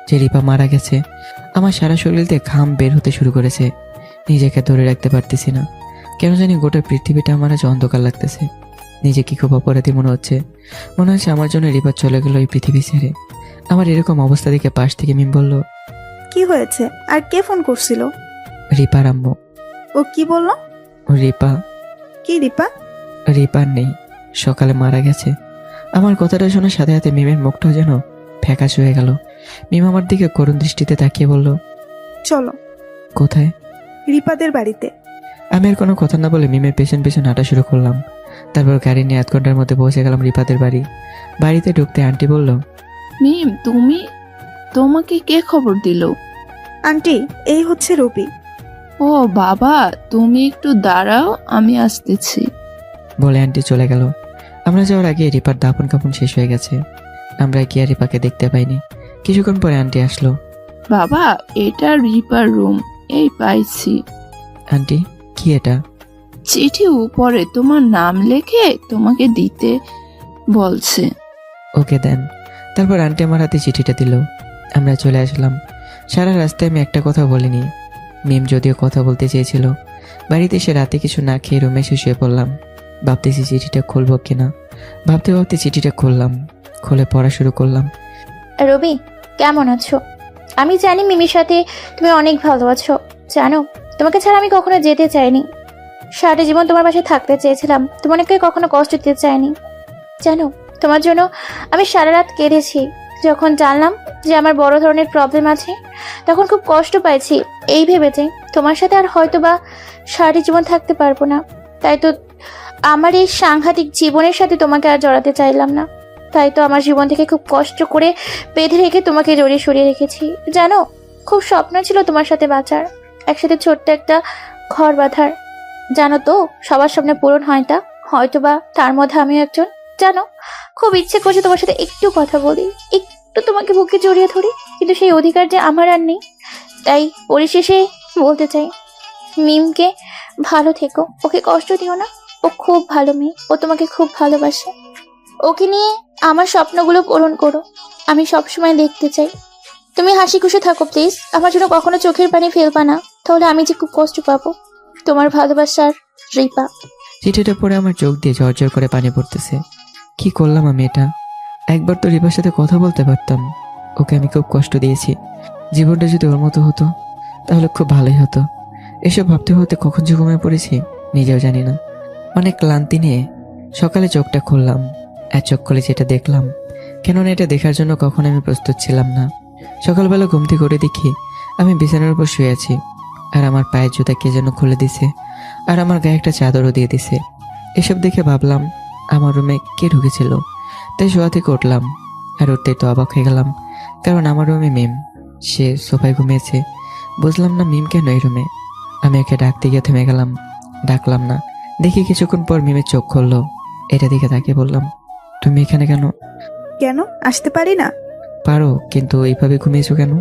যে রিপা মারা গেছে। আমার সারা শরীর দিয়ে ঘাম বের হতে শুরু করেছে। নিজেকে ধরে রাখতে পারতেছি না। কেন জানি গোটা পৃথিবীটা আমার আজ অন্ধকার লাগতেছে। নিজেকে খুব অপরাধী মনে হচ্ছে। মনে হচ্ছে আমার জন্য রিপা চলে গেল এই পৃথিবী ছেড়ে। আমার এরকম অবস্থা দেখে পাশ থেকে মিম বলল, কি হয়েছে? আর কে ফোন করছিল? রিপার আম্মু। ও কি বললো? রিপা। কি রিপা? রিপার নেই, সকালে মারা গেছে। আমার কথাটা শোনার সাথে সাথে মিমের মুখটাও যেন ফ্যাকাশ হয়ে গেল। মিম আমার দিকে করুণ দৃষ্টিতে তাকিয়ে বলল, চলো। কোথায়? রিপাদের বাড়িতে। আমি আর কোনো কথা না বলে মিমের পেছন পেছন হাঁটা শুরু করলাম। তারপর গাড়ি নিয়ে 1 ঘন্টার মধ্যে পৌঁছে গেলাম রিপাদের বাড়ি। বাড়িতে ঢুকতে আন্টি বলল, মিম তুমি, তোমাকে কে খবর দিল? আন্টি, এই হচ্ছে রবি। ও বাবা, তুমি একটু দাঁড়াও, আমি আসতেছি। বলে আন্টি চলে গেল। আমরা যাওয়ার আগে রিপার দাপন কাপন শেষ হয়ে গেছে। আমরা গিয়ে রিপাকে দেখতে পাইনি। কিছুক্ষণ পরে আন্টি আসলো। বাবা এটা রিপার রুম, এই পাইছি। আন্টি কি এটা? চিঠি উপরে তোমার নাম লেখে তোমাকে দিতে বলছে। ওকে দেন। তারপর আন্টি আমার হাতে চিঠিটা দিল। আমরা চলে আসলাম। সারা রাস্তায় আমি একটা কথা বলিনি। মিম যদিও কথা বলতে চেয়েছিল। বাড়িতে এসে রাতে কিছু না খেয়ে রুমে এসে শুয়ে পড়লাম। ভাবতেছি চিঠিটা খুলবো কিনা। ভাবতে ভাবতে চিঠিটা খুললাম। খুলে পড়া শুরু করলাম। রবি, কেমন আছো? আমি জানি মিমির সাথে তুমি অনেক ভালো আছো। জানো, তোমাকে ছাড়া আমি কখনো যেতে চাইনি। সারাটা জীবন তোমার পাশে থাকতে চেয়েছিলাম, তোমাকে কখনো কষ্ট দিতে চাইনি। জানো, তোমার জন্য আমি সারা রাত কেঁদেছি। যখন জানলাম যে আমার বড় ধরনের প্রবলেম আছে, তখন খুব কষ্ট পাইছি এই ভেবেছে তোমার সাথে আর হয়তো বা সারাটি জীবন থাকতে পারবো না। তাই তো আমার এই সাংঘাতিক জীবনের সাথে তোমাকে আর জড়াতে চাইলাম না। তাই তো আমার জীবন থেকে খুব কষ্ট করে বেঁধে রেখে তোমাকে জড়িয়ে সরিয়ে রেখেছি। জানো, খুব স্বপ্ন ছিল তোমার সাথে বাঁচার, একসাথে ছোট্ট একটা ঘর বাঁধার। জানো তো, সবার সামনে পূরণ হয় তা, হয়তো বা তার মধ্যে আমিও একজন। জানো, খুব ইচ্ছে করছে তোমার সাথে একটু কথা বলি, একটু তোমাকে বুকে জড়িয়ে ধরি, কিন্তু সেই অধিকার যে আমার আর নেই। তাই পরিশেষে বলতে চাই, মিমকে ভালো থেকো, ওকে কষ্ট দিও না। ও খুব ভালো মেয়ে, ও তোমাকে খুব ভালোবাসে। ওকে নিয়ে আমার স্বপ্নগুলো পূরণ করো, আমি সবসময় দেখতে চাই। তুমি হাসি খুশি থাকো প্লিজ, আমার জন্য কখনো চোখের পানি ফেলবা না, তাহলে আমি যে খুব কষ্ট পাবো। তোমার ভালোবাসার, রিপা। চিঠিটা পড়ে আমার চোখ দিয়ে ঝরঝর করে পানি পড়তেছে। কি করলাম আমি এটা? একবার তো রিপার সাথে কথা বলতে পারতাম। ওকে আমি খুব কষ্ট দিয়েছি। জীবনটা যদি ওর মতো হতো তাহলে খুব ভালোই হতো। এসব ভাবতে ভাবতে কখন যে ঘুমিয়ে পড়েছি নিজেও জানি না। অনেক ক্লান্তি নিয়ে সকালে চোখটা খুললাম, আর চোখ খুলে যেটা দেখলাম, কেননা এটা দেখার জন্য কখন আমি প্রস্তুত ছিলাম না। সকালবেলা ঘুম থেকে উঠে দেখি আমি বিছানার উপর শুয়ে আছি, আর আমার পায়ের জুতা কে যেন খুলে দিছে, আর আমার গায়ে একটা চাদরও দিয়ে দিছে। এসব দেখে ভাবলাম আমার রুমে কে ঢুকেছিল। তাই শোয়া থেকে উঠলাম, আর উঠতেই তো অবাক হয়ে গেলাম, কারণ আমার রুমে মিম, সে সোফায় ঘুমিয়েছে। বুঝলাম না মিম কেন এই রুমে। আমি ওকে ডাকতে গিয়ে থেমে গেলাম, ডাকলাম না। দেখি কিছুক্ষণ পর মিমের চোখ খুললো। এটা দেখে তাকে বললাম, তুমি এখানে কেন? কেন আসতে পারি না? পারো, কিন্তু এইভাবে ঘুমিয়েছো কেন?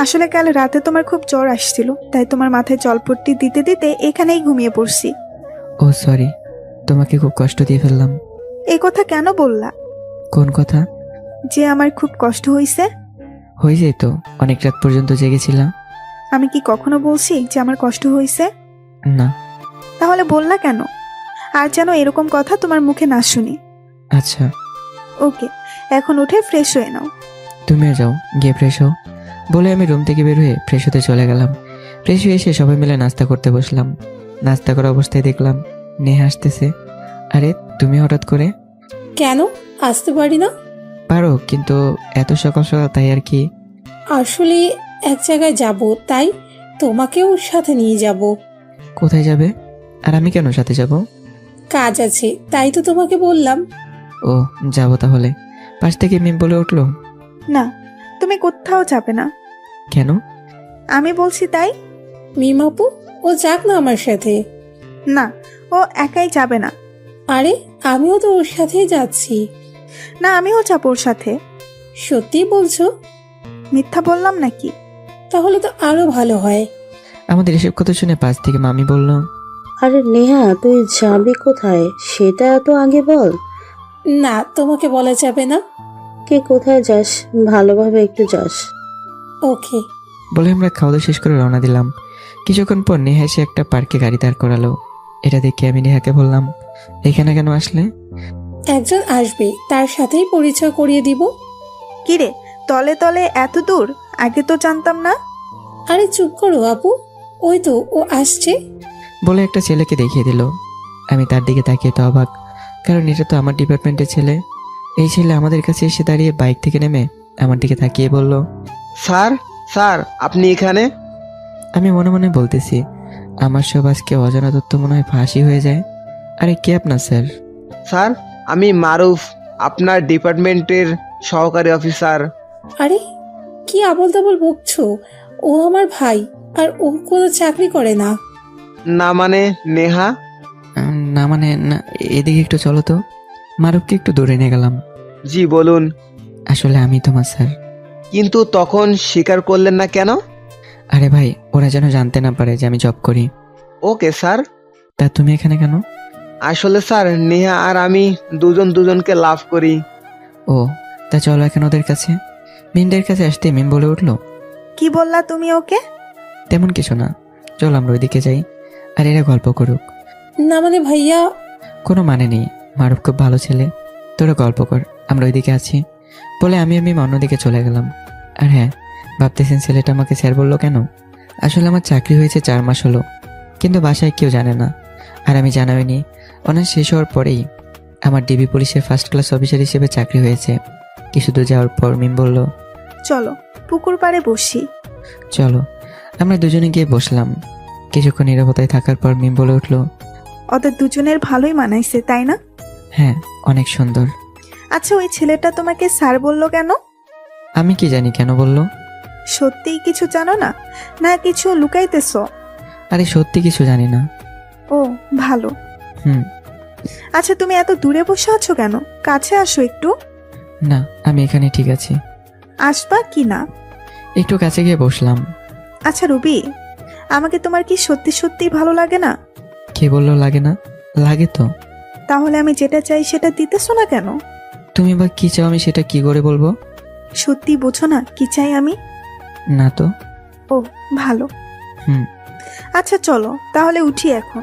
আসলে কাল রাতে তোমার খুব জ্বর আসছিল, তাই তোমার মাথায় জলপট্টি দিতে দিতে এখানেই ঘুমিয়ে পড়ছি। ও সরি, তোমাকে খুব কষ্ট দিয়ে ফেললাম। এই কথা কেন বললা? কোন কথা? যে আমার খুব কষ্ট হয়েছে। হয়ে যেত, তো অনেক রাত পর্যন্ত জেগেছিলাম। আমি কি কখনো বলছি যে আমার কষ্ট হয়েছে? না। তাহলে বললা কেন? আর যেন এরকম কথা তোমার মুখে না শুনি। আচ্ছা। ওকে, এখন উঠে ফ্রেশ হয়ে নাও। তুমিও যাও, গিয়ে ফ্রেশ হও। বলে আমি রুম থেকে বের হয়ে ফ্রেশ হতে চলে গেলাম। ফ্রেশ হয়ে এসে সবাই মিলে নাস্তা করতে বসলাম। নাস্তা করা অবস্থায় দেখলাম নেহা আসতেছে। আরে তুমি হঠাৎ করে? কেন আসতে পারি না? পারো, কিন্তু এত সকাল সকাল, তাই আর কি। আসলে এক জায়গায় যাব, তাই তোমাকেও সাথে নিয়ে যাব। কোথায় যাবে? আর আমি কেন সাথে যাব? কাজ আছে, তাই তো তোমাকে বললাম। ও, যাবো তাহলে। পাশ থেকে মিম বলে উঠলো, না, তুমি কোথাও যাবে না। কেন? আমি বলছি তাই। মিমাপু, ও যাক না আমার সাথে। না, ও একাই যাবে না। আরে আমিও তো ওর সাথেই যাচ্ছি। না, আমিও যাবো ওর সাথে। সত্যি বলছো? মিথ্যা বললাম নাকি? তাহলে তো আরো ভালো হয়। আমাদের এসব কথা শুনে পাশ থেকে মামি বলল, আরে নেহা, তুই যাবি কোথায় সেটা তো আগে বল। না, তোমাকে বলা যাবে না। কে কোথায় যাস, ভালোভাবে একটু যাস। ওকে। বলে আমরা খাওয়া দাওয়া শেষ করে রওনা দিলাম। কিছুক্ষণ পর নেহা এসে একটা পার্কে গাড়ি দাঁড় করালো। এটা দেখে আমি নেহাকে বললাম, এখানে কেন আসলে? একজন আসবে, তার সাথেই পরিচয় করিয়ে দিব। কিরে, তলে তলে এত দূর? আগে তো জানতাম না। আরে চুপ করো আপু, ওই তো ও আসছে। বলে একটা ছেলেকে দেখিয়ে দিল। আমি তার দিকে তাকিয়ে তো অবাক, কারণ এটা তো আমার ডিপার্টমেন্টের ছেলে। এই ছেলে আমাদের কাছে এসে দাঁড়িয়ে বাইক থেকে নেমে আমার দিকে তাকিয়ে বলল, স্যার, স্যার আপনি এখানে? আমি মনে মনে বলতেছি, আমার সব আজকে অজানা তথ্য মনে হয় ফাঁসি হয়ে যায়। আরে কে আপনার স্যার? স্যার, আমি মারুফ, আপনার ডিপার্টমেন্টের সহকারী অফিসার। আরে কি আবল তাবল বকছো? ও আমার ভাই, আর ও কোনো চাকরি করে না। না মানে নেহা? না মানে না, এদিকে একটু চলো তো। মারুফকে একটু দূরে নিয়ে গেলাম। জি বলুন। আসলে আমি তোমার স্যার। কিন্তু তখন স্বীকার করলেন না কেন? আরে ভাই, ওরা যেন জানতে না পারে যে আমি জব করি। Okay sir. তা তুমি এখানে কেন? আসলে স্যার, নেহা আর আমি দুজন দুজনকে লাভ করি। ও, তা চলো এখন ওদের কাছে। মিমদের কাছে আসতে মিম বলে উঠলো, কি বললা তুমি ওকে? তেমন কিছু না, চল আমরা ওইদিকে যাই, আর এরা গল্প করুক। না মানে ভাইয়া। কোনো মানে নেই, মারুফ খুব ভালো ছেলে, তোরা গল্প কর, আমরা ওইদিকে আছি। বলে আমি আর মিম অন্যদিকে চলে গেলাম। আর হ্যাঁ, ভাবতেছেন ছেলেটা আমাকে স্যার বললো কেন? আসলে আমার চাকরি হয়েছে 4 মাস হলো, কিন্তু বাসায় কেউ জানে না। আর আমি জানাইনি। অনার্স শেষ হওয়ার পরেই আমার ডিবি পুলিশের ফার্স্ট ক্লাস অফিসার হিসেবে চাকরি হয়েছে। কিছু দূর যাওয়ার পর মিম বলল, চলো পুকুর পাড়ে বসি। চলো। আমরা দুজনে গিয়ে বসলাম। কিছুক্ষণ নীরবতায় থাকার পর মিম বলে উঠল, ওদের দুজনের ভালোই মানাইছে তাই না? হ্যাঁ, অনেক সুন্দর। আচ্ছা, ওই ছেলেটা তোমাকে স্যার বললো কেন? আমি কি জানি কেন বললো। সত্যিই কিছু জানো না, না কিছু লুকাইতেছ? আরে সত্যি কিছু জানি না। ও ভালো। হুম। আচ্ছা, তুমি এত দূরে বসে আছো কেন? কাছে আসো একটু। না, আমি এখানে ঠিক আছি। আসবা কি না? একটু কাছে গিয়ে বসলাম। আচ্ছা রুবি, আমাকে তোমার কি সত্যি সত্যি ভালো লাগে না? কে বললো লাগে না? লাগে তো। তাহলে আমি যেটা চাই সেটা দিতেছো না কেন? তুমি বা কি চাও আমি সেটা কি করে বলবো? সত্যি বোঝো না কি চাই আমি? না তো। ও ভালো। হুম। আচ্ছা চলো তাহলে উঠি এখন।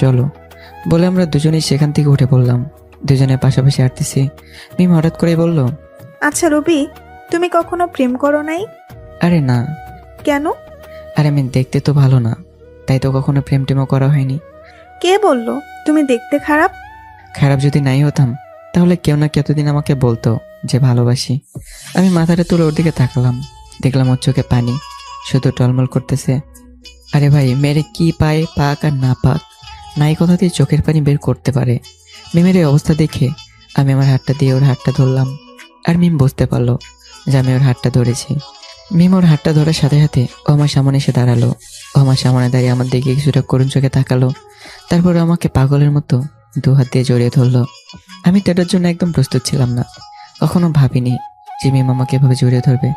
চলো। বলে আমরা দুজনেই সেখান থেকে উঠে পড়লাম। দুজনে পাশাপাশি হাঁটতেছি। মিম হঠাৎ করে বলল, আচ্ছা রবি, তুমি কখনো প্রেম করো নাই? আরে না। কেন? আরে আমি দেখতে তো ভালো না, তাই তো কখনো প্রেম টেমও করা হয়নি। কে বললো তুমি দেখতে খারাপ? খারাপ যদি নাই হতাম তাহলে কেউ না কতদিন আমাকে বলতো যে ভালোবাসি। আমি মাথাটা তুলে ওর দিকে তাকালাম, দেখলাম ওর চোখে পানি শুধু টলমল করতেছে। আরে ভাই, মেরে কি পায়, পাক আর না পাক, নাই কথা দিয়ে চোখের পানি বের করতে পারে। মিমের এই অবস্থা দেখে আমি আমার হাতটা দিয়ে ওর হাতটা ধরলাম, আর মিম বুঝতে পারলো যে আমি ওর হাতটা ধরেছি। মিম ওর হাতটা ধরার সাথে সাথে ও আমার সামনে এসে দাঁড়ালো। ও আমার সামনে দাঁড়িয়ে আমার দিকে কিছুটা করুণ চোখে তাকালো, তারপর আমাকে পাগলের মতো দু হাত দিয়ে জড়িয়ে ধরলো। আমি তো এটার জন্য একদম প্রস্তুত ছিলাম না, কখনো ভাবিনি যে মিম আমাকে এভাবে জড়িয়ে ধরবে,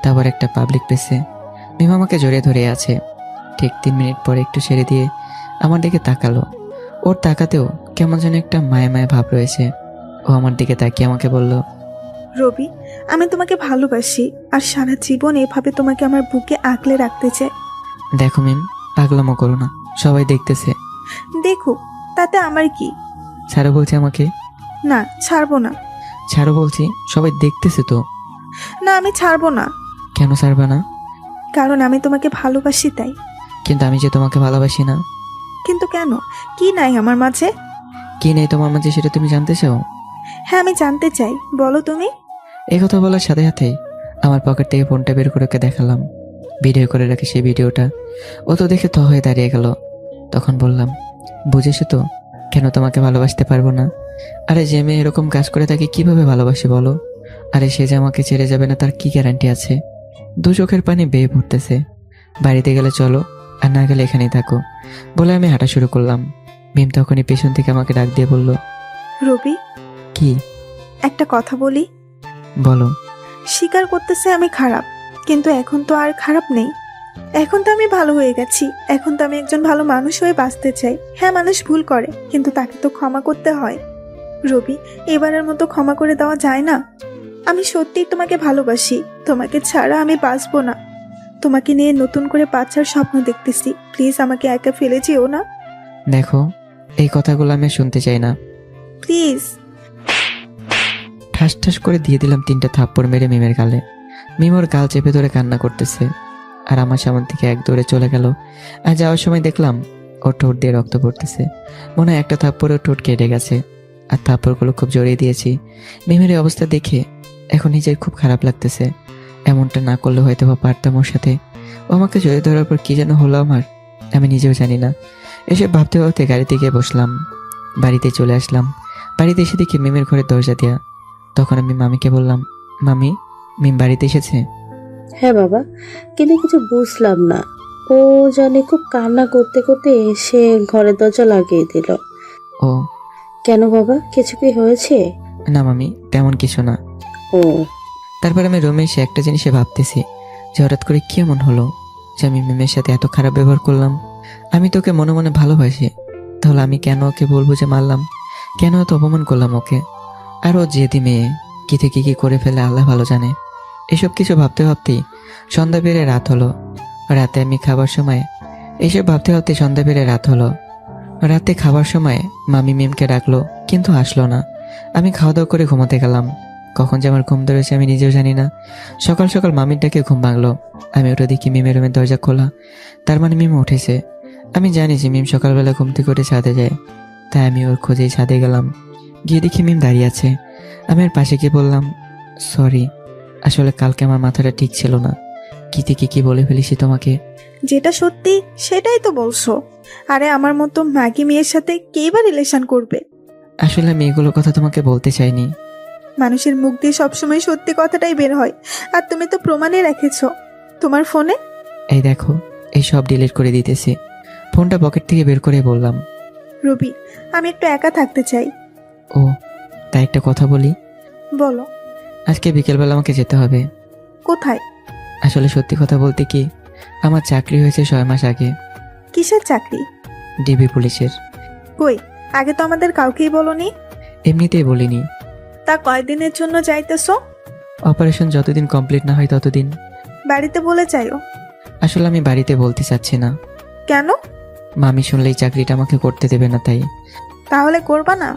তারপর একটা পাবলিক প্লেসে। মিম আমাকে জড়িয়ে ধরে আছে। ঠিক 3 মিনিট পরে একটু ছেড়ে দিয়ে আমার দিকে তাকালো। ওর তাকাতেও কেমন যেন একটা মায়া মায়া ভাব রয়েছে। ও আমার দিকে তাকিয়ে আমাকে বলল, রবি, আমি তোমাকে ভালোবাসি আর সারা জীবন এভাবে তোমাকে আমার বুকে আগলে রাখতে চাই। দেখো মিম, পাগলামো করো না, সবাই দেখতেছে। দেখো, তাতে আমার কি? ছাড়ো বলছি আমাকে। না, ছাড়বো না। ছাড়ো বলছি, সবাই দেখতেছে তো। না, আমি ছাড়বো না, কেন ছাড়বে না? কারণ আমি তোমাকে ভালোবাসি তাই। কিন্তু আমি যে তোমাকে ভালোবাসি না। কিন্তু কেন? কি নাই আমার মাঝে? কি নেই তোমার মাঝে সেটা তুমি জানতে চাও? হ্যাঁ, আমি জানতে চাই, বলো তুমি। এই কথা বলার সাথে সাথেই আমার পকেট থেকে ফোনটা বের করে ওকে দেখালাম। ভিডিও করে রাখি সেই ভিডিওটা। ও তো দেখে থ হয়ে দাঁড়িয়ে গেল। তখন বললাম, বুঝেছো তো কেন তোমাকে ভালোবাসতে পারবো না? আরে যে মেয়ে এরকম কাজ করে তাকে কিভাবে ভালোবাসি বলো? আরে সে যে আমাকে ছেড়ে যাবে না তার কি গ্যারান্টি আছে? দু চোখের পানি বেয়ে পড়তেছে। বাড়িতে গেলে চলো, আর না গেলে এখানেই থাকো বলে আমি হাঁটা শুরু করলাম। ভীম তখনই পেছন থেকে আমাকে ডাক দিয়ে বলল, রবি, কি? একটা কথা বলি। বলো। স্বীকার করতেছে আমি খারাপ, কিন্তু এখন তো আর খারাপ নেই। এখন তো আমি ভালো হয়ে গেছি। এখন তো আমি একজন ভালো মানুষ হয়ে বাঁচতে চাই। হ্যাঁ, মানুষ ভুল করে, কিন্তু তাকে তো ক্ষমা করতে হয়। রবি, এবারের মতো ক্ষমা করে দেওয়া যায় না? আমি সত্যিই তোমাকে ভালোবাসি। তোমাকে ছাড়া আমি বাঁচবো না। তোমাকে নিয়ে নতুন করে বাচ্চার স্বপ্ন দেখতেছি। প্লিজ আমাকে একা ফেলে যেও না। দেখো, এই কথাগুলো আমি আর শুনতে চাই না। প্লিজ। ঠাস ঠাস করে দিয়ে দিলাম 3টা থাপ্পড় মেরে মিমের গালে। মিম ওর গাল চেপে ধরে কান্না করতেছে, আর আমার সামনে থেকে এক দৌড়ে চলে গেল। আর যাওয়ার সময় দেখলাম ওর ঠোঁট দিয়ে রক্ত পড়তেছে। মনে হয় একটা থাপ্পড়ে ওর ঠোঁট কেটে গেছে। আর থাপ্পড়গুলো খুব জড়িয়ে দিয়েছি। মিমের এই অবস্থা দেখে এখন নিজের খুব খারাপ লাগতেছে। এমনটা না করলে হয়তো বা পারতাম ওর সাথে। ও আমাকে জড়িয়ে ধরার পর কি যেন হলো আমার, আমি নিজেও জানি না। এসব ভাবতে ভাবতে গাড়িতে গিয়ে বসলাম। বাড়িতে চলে আসলাম। বাড়িতে এসে দেখি মিমের ঘরের দরজা দেয়া। তখন আমি মামিকে বললাম, মামি, মিম বাড়িতে এসেছে? হ্যাঁ বাবা, কিন্তু কিছু বুঝলাম না। ও জানে খুব কান্না করতে করতে এসে ঘরের দরজা লাগিয়ে দিল। ও কেন বাবা, কিছু কি হয়েছে? না মামি, তেমন কিছু না। ও, তারপর আমি রুমে এসে একটা জিনিসে ভাবতেছি যে হঠাৎ করে কি এমন হলো যে আমি মিমের সাথে এত খারাপ ব্যবহার করলাম। আমি তোকে মনে মনে ভালোবাসি, তাহলে আমি কেন ওকে বলবো যে মারলাম? কেন এত অপমান করলাম ওকে? আর ও জেদি মেয়ে, কি থেকে কি করে ফেলে আল্লাহ ভালো জানে। এসব কিছু ভাবতে ভাবতেই সন্ধ্যা পেরে রাত হলো। রাতে আমি খাবার সময় এইসব ভাবতে ভাবতে সন্ধ্যা পেরে রাত হলো। রাতে খাবার সময় মামি মিমকে ডাকলো, কিন্তু আসলো না। আমি খাওয়া দাওয়া করে ঘুমাতে গেলাম। কখন যে আমার ঘুম ধরেছে আমি নিজেও জানি না। সকাল সকাল মামির ডাকে ঘুম ভাঙলো। আমি ওটা দেখি মিমের রুমের দরজা খোলা। তার মানে মিম উঠেছে। আমি জানি যে মিম সকালবেলা ঘুম থেকে উঠে ছাদে যায়, তাই আমি ওর খোঁজেই ছাদে গেলাম। গিয়ে দেখি মিম দাঁড়িয়ে আছে। আমি আর পাশে গিয়ে বললাম, সরি, আসলে কালকে আমার মাথাটা ঠিক ছিল না। কি থেকে কি বলে ফেলেছি তোমাকে। যেটা সত্যি সেটাই তো বলছো। আরে আমার মতো ম্যাগি মেয়ের সাথে কেই বা রিলেশন করবে? আসলে আমি এগুলো কথা তোমাকে বলতে চাইনি। মানুষের মুখ দিয়ে সবসময় সত্যি কথাটাই বের হয়, আর তুমি তো প্রমাণে রেখেছো তোমার ফোনে। এই দেখো, এই সব ডিলিট করে দিতেছি। ফোনটা পকেট থেকে বের করে বললাম, রবি, আমি একটু একা থাকতে চাই। ও তাই একটা কথা বলি। বলো। আজকে বিকেলবেলা আমাকে যেতে হবে। কোথায়? আসলে সত্যি কথা বলতে কি, আমার চাকরি হয়েছে 6 মাস আগে, কিসের চাকরি? ডিবি পুলিশের। কই, আগে তো আমাদের কাউকেই বলনি। এমনিতেই বলিনি। তা কয়দিনের জন্য যাইতেছো? অপারেশন যতদিন কমপ্লিট না হয় ততদিন। বাড়িতে বলে যাইও। আসলে আমি বাড়িতে বলতে চাচ্ছি না। কেন? মামি শুনলেই চাকরিটা আমাকে করতে দেবে না, তাই। তাহলে করবা না?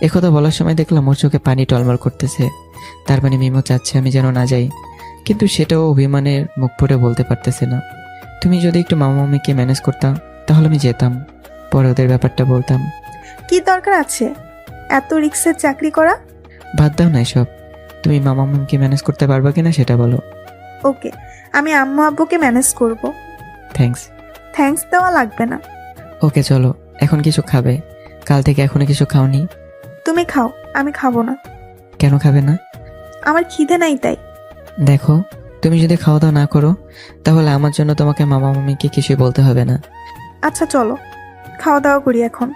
একথা বলার সময় দেখলাম ওর চোখে পানি টলমল করতেছে। তার মানে মিমো চাচ্ছে আমি যেন না যাই, কিন্তু সেটাও অভিমানের মুখ ফুটে বলতে পারতেছে না। তুমি যদি একটু মামা মামিকে ম্যানেজ করতাম তাহলে আমি যেতাম, পরে ওদের ব্যাপারটা বলতাম। কি দরকার আছে এত রিক্সের চাকরি করা? বাদ দাও না এসব। তুমি মামা মামিকে ম্যানেজ করতে পারবা কিনা সেটা বলো। ওকে, আমি আম্মু আব্বুকে ম্যানেজ করব। থ্যাঙ্কস। থ্যাঙ্কস দেওয়া লাগবে না। ওকে চলো, এখন কিছু খাবে? কাল থেকে এখনো কিছু খাওনি। তুমি খাও, আমি খাবো না। কেন খাবে না? আমার খিদে নাই তাই। দেখো, তুমি যদি খাওয়া দাওয়া না করো তাহলে আমার জন্য তোমাকে মামা মামিকে কিছুই বলতে হবে না। আচ্ছা চলো, খাওয়া দাওয়া করি এখন।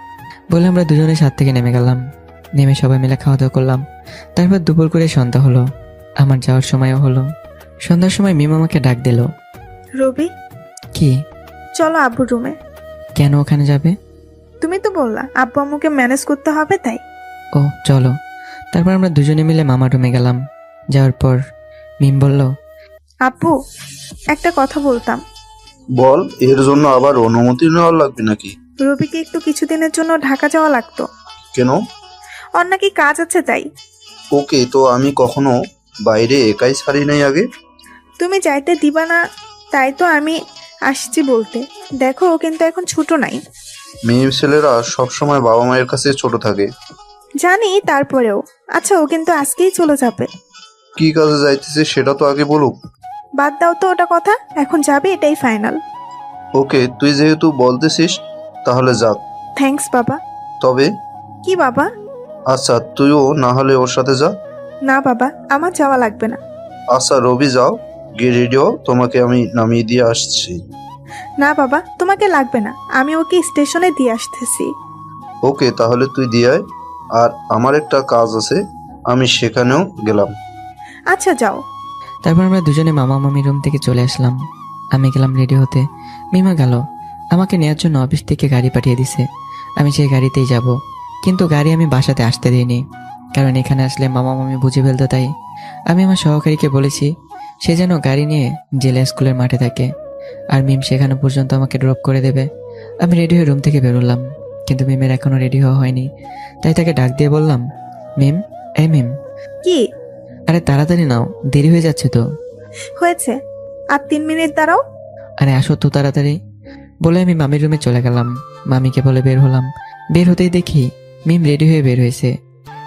বলে আমরা দুজনে ছাদ থেকে নেমে গেলাম। নেমে সবাই মিলে খাওয়া দাওয়া করলাম। তারপর দুপুর করে সন্ধ্যা হলো, আমার যাওয়ার সময়ও হলো। সন্ধ্যার সময় মিম আমাকে ডাক দিল। রবি, কি? চলো আব্বুর রুমে। কেন ওখানে যাবে? তুমি তো বললা আব্বু আম্মুকে ম্যানেজ করতে হবে, তাই। ও চলো। তারপর আমরা দুজনে মিলে মামা রুমে গেলাম। যাওয়ার পর মিম বলল, আব্বু, একটা কথা বলতাম। বল, এর জন্য আবার অনুমতি নেওয়া লাগবে নাকি? রবিকে একটু কিছুদিনের জন্য ঢাকা যাওয়া লাগতো। কেন? ওর নাকি কাজ আছে তাই। ওকে, তো আমি কখনো বাইরে একাই ছাড়ি নাই আগে। তুমি যাইতে দিবা না, তাই তো আমি আসছি বলতে। দেখো ও কিন্তু এখন ছোট নাই। মেয়ে ছেলেরা সবসময় বাবা মায়ের কাছে ছোট থাকে। জানি, তারপরেও। আচ্ছা, ও কিন্তু আজকেই চলে যাবে। কি কাজে যাইতেছে সেটা তো আগে বলুক। বাদ দাও তো ওটা কথা, এখন যাবে এটাই ফাইনাল। ওকে, তুই যেহেতু বলতেছিস তাহলে যাক। থ্যাঙ্কস বাবা। তবে কি বাবা? আচ্ছা, তুইও না হলে ওর সাথে যা। না বাবা, আমার যাওয়া লাগবে না। আচ্ছা রবি, যাও, গিয়ে রেডি হও, তোমাকে আমি নামিয়ে দিয়ে আসছি। না বাবা, তোমাকে লাগবে না, আমি ওকে স্টেশনে দিয়ে আসতেছি। ওকে, তাহলে তুই দিয়ে আয়। আর আমার একটা কাজ আছে, আমি সেখানেও গেলাম। আচ্ছা যাও। তারপর আমরা দুজনে মামা মামি রুম থেকে চলে আসলাম। আমি গেলাম রেডি হতে। মিমা গেল আমাকে নেওয়ার জন্য অফিস থেকে গাড়ি পাঠিয়ে দিছে। আমি সেই গাড়িতেই যাব, কিন্তু গাড়ি আমি বাসাতে আসতে দিইনি, কারণ এখানে আসলে মামা মামি বুঝে ফেলতো। তাই আমি আমার সহকারীকে বলেছি সে যেন গাড়ি নিয়ে জেলা স্কুলের মাঠে থাকে, আর মিম সেখানে পর্যন্ত আমাকে ড্রপ করে দেবে। আমি রেডি হয়ে রুম থেকে বেরোলাম, কিন্তু মিমের এখনো রেডি হওয়া হয়নি। তাই তাকে ডাক দিয়ে বললাম, মিম, এই মিম। কি? আরে তাড়াতাড়ি নাও, দেরি হয়ে যাচ্ছে তো। হয়েছে, আর 3 মিনিট দাঁড়াও। আরে আসো তো তাড়াতাড়ি। বলে আমি মামির রুমে চলে গেলাম। মামিকে বলে বের হলাম। বের হতেই দেখি মিম রেডি হয়ে বের হয়েছে।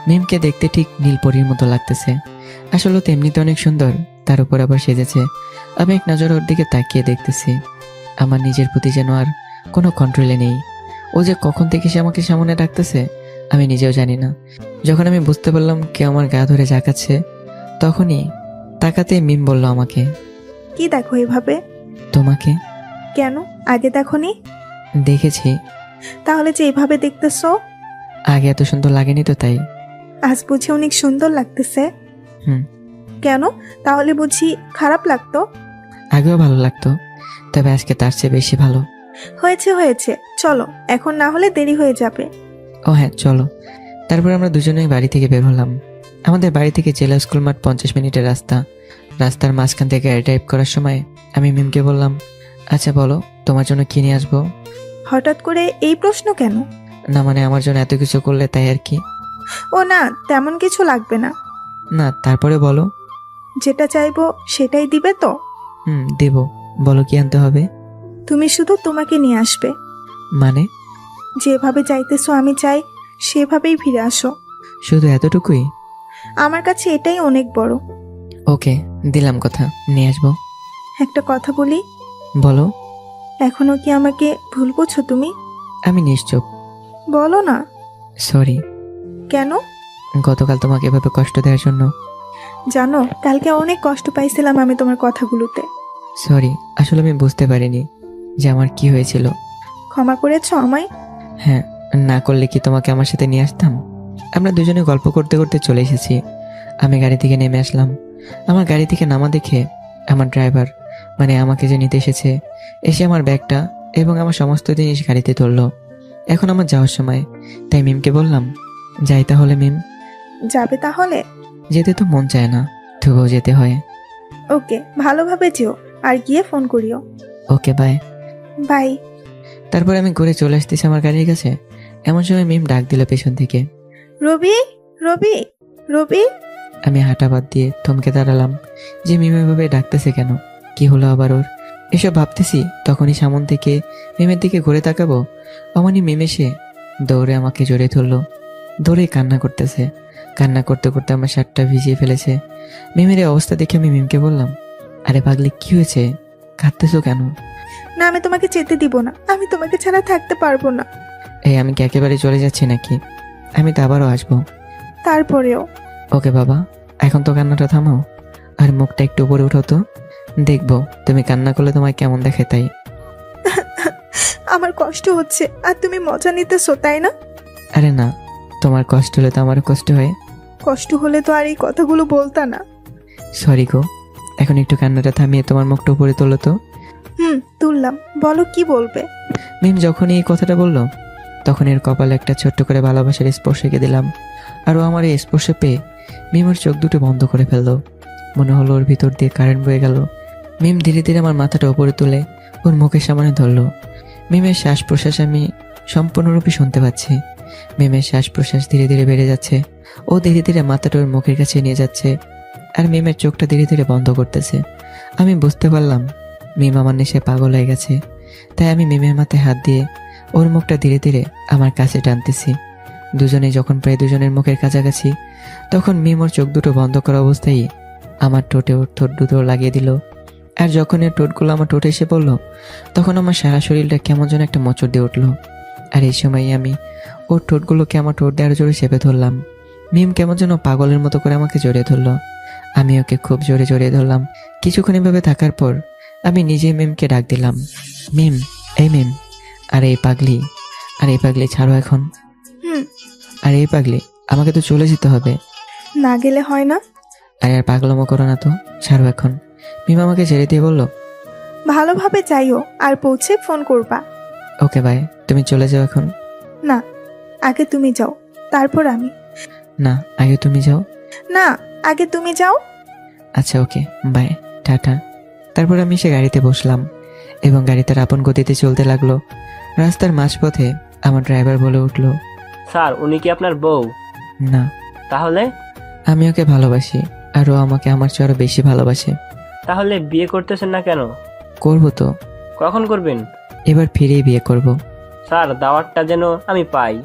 মিমকে দেখতে ঠিক নীলপরীর মতো লাগতেছে। আসলে তো এমনিতে অনেক সুন্দর, তার উপর আবার সেজেছে। আমি এক নজর ওর দিকে তাকিয়ে দেখতেছি। আমার নিজের প্রতি যেন আর কোনো কন্ট্রোলে নেই। ও যে কখন থেকে সে আমাকে সামনে ডাকতেছে আমি নিজেও জানি না। যখন আমি বুঝতে পারলাম কেউ আমার গা ধরে ঝাঁকাচ্ছে, তখনই তাকাতে মিম বলল আমাকে, কি দেখো এভাবে? তোমাকে। কেন, আগে দেখোনি? দেখেছি। তাহলে যে এভাবে দেখতেছো? আগে এত সুন্দর লাগেনি তো, তাই। আজ বুঝি অনেক সুন্দর লাগতেছে। হুম। কেন, তাহলে বুঝি খারাপ লাগতো? আগেও ভালো লাগতো, তবে আজকে তার চেয়ে বেশি ভালো। হয়েছে হয়েছে, চলো, এখন না হলে দেরি হয়ে যাবে। ও হ্যাঁ চলো। তারপর আমরা দুজনেই বাড়ি থেকে বের হলাম। আমাদের বাড়ি থেকে জেলা স্কুল মাঠ 50 মিনিটের রাস্তা। রাস্তার মাঝখান থেকে গাড়ি ড্রাইভ করার সময় আমি মিমকে বললাম, আচ্ছা বলো তোমার জন্য কি নিয়ে আসবো? হঠাৎ করে এই প্রশ্ন কেন? না মানে আমার জন্য এত কিছু করলে তাই আর কি। ও না, তেমন কিছু লাগবে না। না তারপরে বলো। যেটা চাইবো সেটাই দিবে তো? দেব। বলো কি আনতে হবে? তুমি শুধু তোমাকে নিয়ে আসবে। মানে? যেভাবে চাইতেছো আমি চাই সেভাবেই ফিরে আসো। শুধু এতটুকুই? আমার কাছে এটাই অনেক বড়। ওকে, দিলাম কথা, নিয়ে আসবো। একটা কথা বলি, বলো। এখনো কি আমাকে ভুল বুঝছো তুমি? আমি নিশ্চুপ। বলো না। সরি, কেন? গতকাল তোমাকে এভাবে কষ্ট দেওয়ার জন্য। জানো, কালকে অনেক কষ্ট পাইছিলাম আমি তোমার কথাগুলোতে। সরি, আসলে আমি বুঝতে পারিনি যে আমার কি হয়েছিল। ক্ষমা করেছো আমায়? হ্যাঁ, না করলে কি তোমাকে আমার সাথে নিয়ে আসতাম? আমরা দুজনে গল্প করতে করতে চলে এসেছি। আমি গাড়ি থেকে নেমে আসলাম। আমার গাড়ি থেকে নামা দেখে আমার ড্রাইভার, মানে আমাকে যে নিতে এসেছে, এসে আমার ব্যাগটা এবং আমার সমস্ত জিনিস গাড়িতে তুললো। এখন আমার যাওয়ার সময়, তাই মিমকে বললাম, যাই তাহলে মিম। যাবে তাহলে? যেতে তো মন চায় না, তবুও যেতে হয়। ওকে, ভালোভাবে যেও আর গিয়ে ফোন করিও। ওকে, বাই। বাই। তারপর আমি ঘুরে চলে আসতেছি আমার গাড়ির কাছে। এমন সময় মিম ডাক দিল পেছন থেকে। রবি, রবি, রবি। আমি হাঁটা বাদ দিয়ে থমকে দাঁড়ালাম যে মিম এভাবে ডাকতেছে কেন, কি হলো আবার ওর। এসব ভাবতেছি তখনই সামন থেকে মিমের দিকে ঘুরে তাকাবো, অমনি মিম এসে দৌড়ে আমাকে জড়িয়ে ধরলো। দৌড়ে কান্না করতেছে। কান্না করতে করতে আমার শার্টটা ভিজিয়ে ফেলেছে। মিমের এই অবস্থা দেখে আমি মিমকে বললাম, আরে পাগলি, কি হয়েছে, কাঁদতেছো কেন? না, আমি তোমাকে যেতে দিব না। আমি তোমাকে ছাড়া থাকতে পারবো না। এই, আমি কি একেবারে চলে যাচ্ছি নাকি? আমি তো আবারও আসবো। তারপরেও। ওকে বাবা, এখন তো কান্নাটা থামাও আর মুখটা একটু উপরে উঠাও তো, দেখবো তুমি কান্না করলে তোমায় কেমন দেখে। তাই আমার কষ্ট হচ্ছে আর তুমি মজা নিতেছো, তাই না? আরে না, তোমার কষ্ট হলে তো আমারও কষ্ট হয়। কষ্ট হলে তো আর এই কথাগুলো বলতা না। সরি গো, এখন একটু কান্নাটা থামিয়ে তোমার মুখটা উপরে তোলো তো। তুললাম, বলো কি বলবে। মিম যখনই এই কথাটা বললো, তখন এর কপালে একটা ছোট্ট করে ভালোবাসার স্পর্শ এঁকে দিলাম। আর ও আমার এই স্পর্শ পেয়ে মিম ওর চোখ দুটো বন্ধ করে ফেললো। মনে হলো ওর ভিতর দিয়ে কারেন্ট বয়ে গেল। মিম ধীরে ধীরে আমার মাথাটা উপরে তুলে ওর মুখের সামনে ধরলো। মিমের শ্বাস প্রশ্বাস আমি সম্পূর্ণরূপে শুনতে পাচ্ছি। মিমের শ্বাস প্রশ্বাস ধীরে ধীরে বেড়ে যাচ্ছে। ও ধীরে ধীরে মাথাটা ওর মুখের কাছে নিয়ে যাচ্ছে আর মিমের চোখটা ধীরে ধীরে বন্ধ করতেছে। আমি বুঝতে পারলাম মিম আমার নেশায় পাগল হয়ে গেছে। তাই আমি মিমের মাথায় হাত দিয়ে ওর মুখটা ধীরে ধীরে আমার কাছে টানতেছি। দুজনে যখন প্রায় দুজনের মুখের কাছাকাছি, তখন মিম ওর চোখ দুটো বন্ধ করা অবস্থায় আমার ঠোঁটে ওর ঠোঁট দুটো লাগিয়ে দিল। আর যখন এর ঠোঁটগুলো আমার ঠোঁটে এসে পড়লো, তখন আমার সারা শরীরটা কেমন যেন একটা মোচড় দিয়ে উঠলো। আর এই সময়ই আমি ওর ঠোঁটগুলোকে আমার ঠোঁট দিয়ে আরো জোরে চেপে ধরলাম। মিম কেমন যেন পাগলের মতো করে আমাকে জড়িয়ে ধরলো। আমি ওকে খুব জোরে জড়িয়ে ধরলাম। কিছুক্ষণ এভাবে থাকার পর আমি নিজেই মিমকে ডাক দিলাম, মিম, এই মিম। আর এই পাগলি, ছাড়ো এখন। আর এই পাগলি, আমাকে তো চলে যেতে হবে। না গেলে হয় না? আরে আর পাগলামো করো না তো, ছাড়ো এখন। মিম আমাকে ছেড়ে দিয়ে বললো, ভালোভাবে যাইও আর পৌঁছে ফোন করবা। ওকে বাই, তুমি চলে যাও এখন। না, আগে তুমি যাও, তারপর আমি। না, আগে তুমি যাও। না, আগে তুমি যাও। আচ্ছা ওকে, বাই, টাটা। তারপর আমি সে গাড়িতে বসলাম এবং গাড়ি তার আপন গতিতে চলতে লাগলো। রাস্তার মাঝপথে আমার ড্রাইভার বলে উঠলো, স্যার, উনি কি আপনার বউ? না। তাহলে? আমি ওকে ভালোবাসি আর ও আমাকে আমার চেয়ে আরো বেশি ভালোবাসে। তাহলে বিয়ে করতেছেন না কেন? করবো তো। কখন করবেন? এবার ফিরেই বিয়ে করব। স্যার, দাওয়াতটা যেন আমি পাই।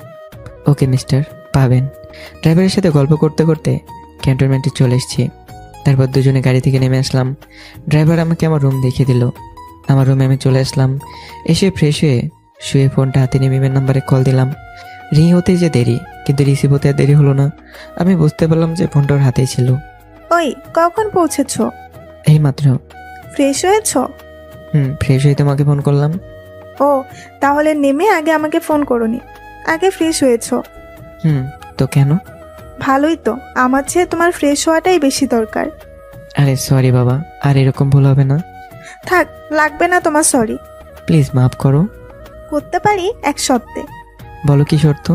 ওকে মিস্টার, পাবেন। ড্রাইভারের সাথে গল্প করতে করতে ক্যান্টনমেন্টে চলে এসেছি। তারপর দুজনে গাড়ি থেকে নেমে আসলাম। ড্রাইভার আমাকে আমার রুম দেখিয়ে দিল। আমার রুমে আমি চলে আসলাম। এসে ফ্রেশ হয়ে শুয়ে ফোনটা হাতে নিয়ে মিমের নাম্বারে কল দিলাম। রিং হতে যে দেরি, কিন্তু রিসিভ হতে আর দেরি হলো না। আমি বুঝতে পারলাম যে ফোনটা ওর হাতেই ছিল। ওই, কখন পৌঁছেছো? এই মাত্র। ফ্রেশ হয়েছো? ফ্রেশ হয়ে তোমাকে ফোন করলাম। ও, তাহলে নেমে আগে আমাকে ফোন করোনি, আগে ফ্রেশ হয়েছো। তো কেন? ভালোই তো, আমার চেয়ে তোমার ফ্রেশ হওয়াটাই বেশি দরকার। আরে সরি বাবা, আর এরকম ভুল হবে না। থাক, লাগবে না তোমার সরি। প্লিজ মাফ করো। করতে পারি এক শর্তে। বলো কি শর্ত?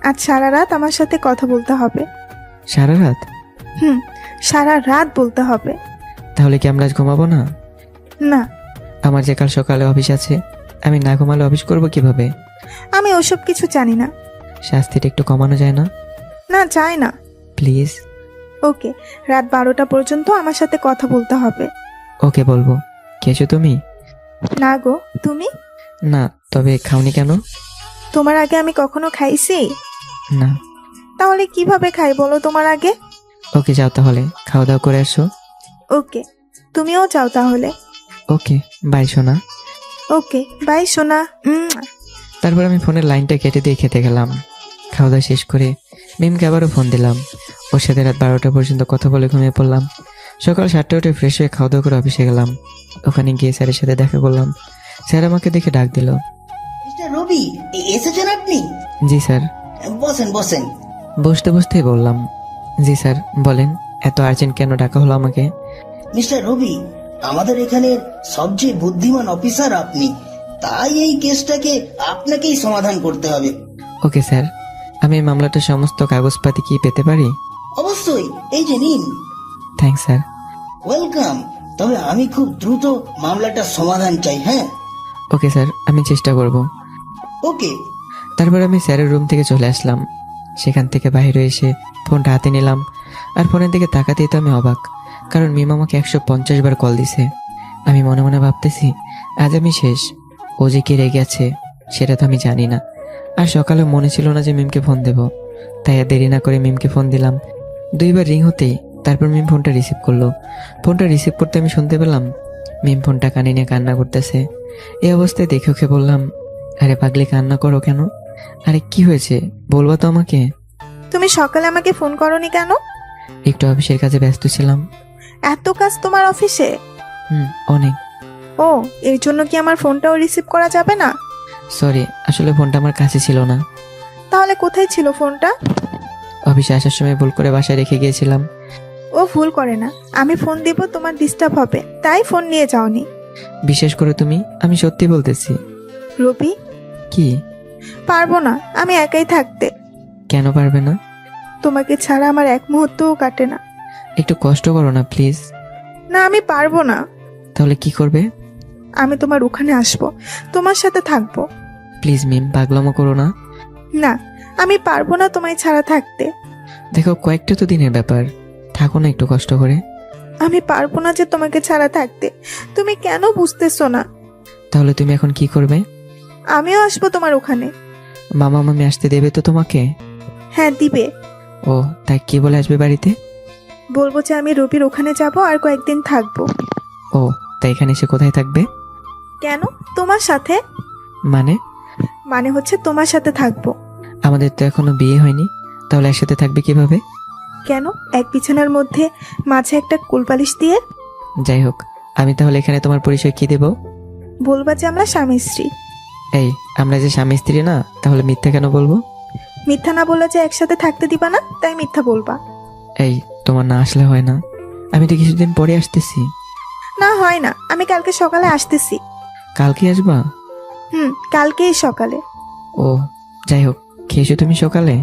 আজ সারা রাত আমার সাথে কথা বলতে হবে। সারা রাত? সারা রাত বলতে হবে। তাহলে কি আমরা আজ ঘুমাবো না? না। আমার যে কাল সকালে অফিস আছে, আমি না ঘুমালে অফিস করবো কিভাবে? আমি ওসব কিছু জানি না। শাস্তিটা একটু কমানো যায় না? না, চাই না। প্লিজ। ওকে, রাত 12টা পর্যন্ত আমার সাথে কথা বলতে হবে। ওকে, বলবো। খেয়েছো তুমি? না গো, তুমি? না, তবে খাওনি কেন? তোমার আগে আমি কখনো খাইছি? না। তাহলে কিভাবে খাই বলো তোমার আগে? ওকে যাও তাহলে, খাওয়া দাওয়া করে আসো। ওকে, তুমিও যাও তাহলে। ওকে বাই সোনা। ওকে বাই সোনা। তারপর আমি ফোনের লাইনটা কেটে দিয়ে খেতে গেলাম। খাওয়া দাওয়া শেষ করে মিমকে আবারও ফোন দিলাম। ওর সাথে রাত 12টা পর্যন্ত কথা বলে ঘুমিয়ে পড়লাম। সকাল 7টায় উঠে ফ্রেশ হয়ে খাওয়া দাওয়া করে অফিসে গেলাম। ওখানে গিয়ে স্যারের সাথে দেখা করলাম। স্যার আমাকে দেখে ডাক দিল। মিস্টার রবি, এসেছেন আপনি? জি স্যার। বসেন বসেন। বসতে বসতেই বললাম, জি স্যার বলেন, এত আর্জেন্ট কেন ডাকা হলো আমাকে? মিস্টার রবি, আমাদের এখানের সবচেয়ে বুদ্ধিমান অফিসার আপনি, তাই এই কেসটাকে আপনাকেই সমাধান করতে হবে। ওকে স্যার, আমি এই মামলাটার সমস্ত কাগজপাতি কি পেতে পারি? অবশ্যই, এই যে নিন। Thanks sir. ওয়েলকাম। তবে আমি খুব দ্রুত মামলাটার সমাধান চাই। হ্যাঁ, ওকে স্যার, আমি চেষ্টা করব। ওকে। তারপর আমি স্যারের রুম থেকে চলে আসলাম। সেখান থেকে বাইরে এসে ফোনটা হাতে নিলাম। আর ফোনের দিকে তাকাতেই তো আমি অবাক, কারণ মিম আমাকে 150 বার কল দিছে। আমি মনে মনে ভাবতেছি, আজ আমি শেষ। ও যে কি রেগে আছে সেটা তো আমি জানি না। আর সকালে মনে ছিল না যে মিমকে ফোন দেব, তাই আর দেরি না করে মিমকে ফোন দিলাম। 2বার রিং হতেই তারপর মিম ফোনটা রিসিভ করলো। ফোনটা রিসিভ করতে আমি শুনতে পেলাম মিম ফোনটা কানে নিয়ে কান্না করতেছে। এই অবস্থায় দেখে ওকে বললাম, আরে পাগলি কান্না করো কেন? আরে কি হয়েছে বলবা তো আমাকে? তুমি সকালে আমাকে ফোন করনি কেন? একটু অফিসের কাজে ব্যস্ত ছিলাম। এত কাজ তোমার অফিসে? অনেক। ও, এর জন্য কি আমার ফোনটাও রিসিভ করা যাবে না? সরি, আসলে ফোনটা আমার কাছে ছিল না। তাহলে কোথায় ছিল ফোনটা? অফিসে আসার সময় ভুল করে বাসায় রেখে গিয়েছিলাম। ও ভুল করে না, আমি ফোন দিব তোমার ডিস্টার্ব হবে, তাই ফোন নিয়ে যাওনি। বিশেষ করে তুমি, আমি সত্যি বলতেছি। রবি, কি? পারবো না আমি একাই থাকতে। কেন পারবে না? তোমাকে ছাড়া আমার এক মুহূর্তও কাটে না। একটু কষ্ট করো না প্লিজ। না, আমি পারবো না। তাহলে কি করবে? আমি তোমার ওখানে আসবো, তোমার সাথে থাকবো। প্লিজ মিম, পাগলামো করো না। না, আমি পারবো না তোমায় ছাড়া থাকতে। দেখো, কয়েকটা তো দিনের ব্যাপার, থাকো না একটু কষ্ট করে। আমি পারবো না যে তোমাকে ছাড়া থাকতে, তুমি কেন বুঝতেছো না? তাহলে তুমি এখন কি করবে? আমিও আসবো তোমার ওখানে। মামা মামি আসতে দেবে তো তোমাকে? হ্যাঁ দিবে। ও, তাই কি বলে আসবে বাড়িতে? বলবো যে আমি রবির ওখানে যাব আর কয়েকদিন থাকবো। ও, তাই এখানে এসে কোথায় থাকবে? কেন, তোমার সাথে। মানে? মানে হচ্ছে তোমার সাথে থাকবো। আমাদের তো এখনো বিয়ে হয়নি, তাহলে একসাথে থাকবে কিভাবে? কেন, এক বিছানার মধ্যে মাঝে একটা কোলপালিশ দিয়ে। যাই হোক, আমি তাহলে এখানে তোমার পরিচয় কি দেব? বলবা যে আমরা স্বামী স্ত্রী। এই, আমরা যে স্বামী স্ত্রী না, তাহলে মিথ্যা কেন বলবো? মিথ্যা না বলে যে একসাথে থাকতে দিবা না, তাই মিথ্যা বলবা। এই, তোমার না আসলে হয় না? আমি তো কিছুদিন পরে আসতেছি। না হয় না, আমি কালকে সকালে আসতেছি। কালকে আসবা? কালকেই সকালে। ও, যাই হোক, খেয়েছো তুমি সকালে?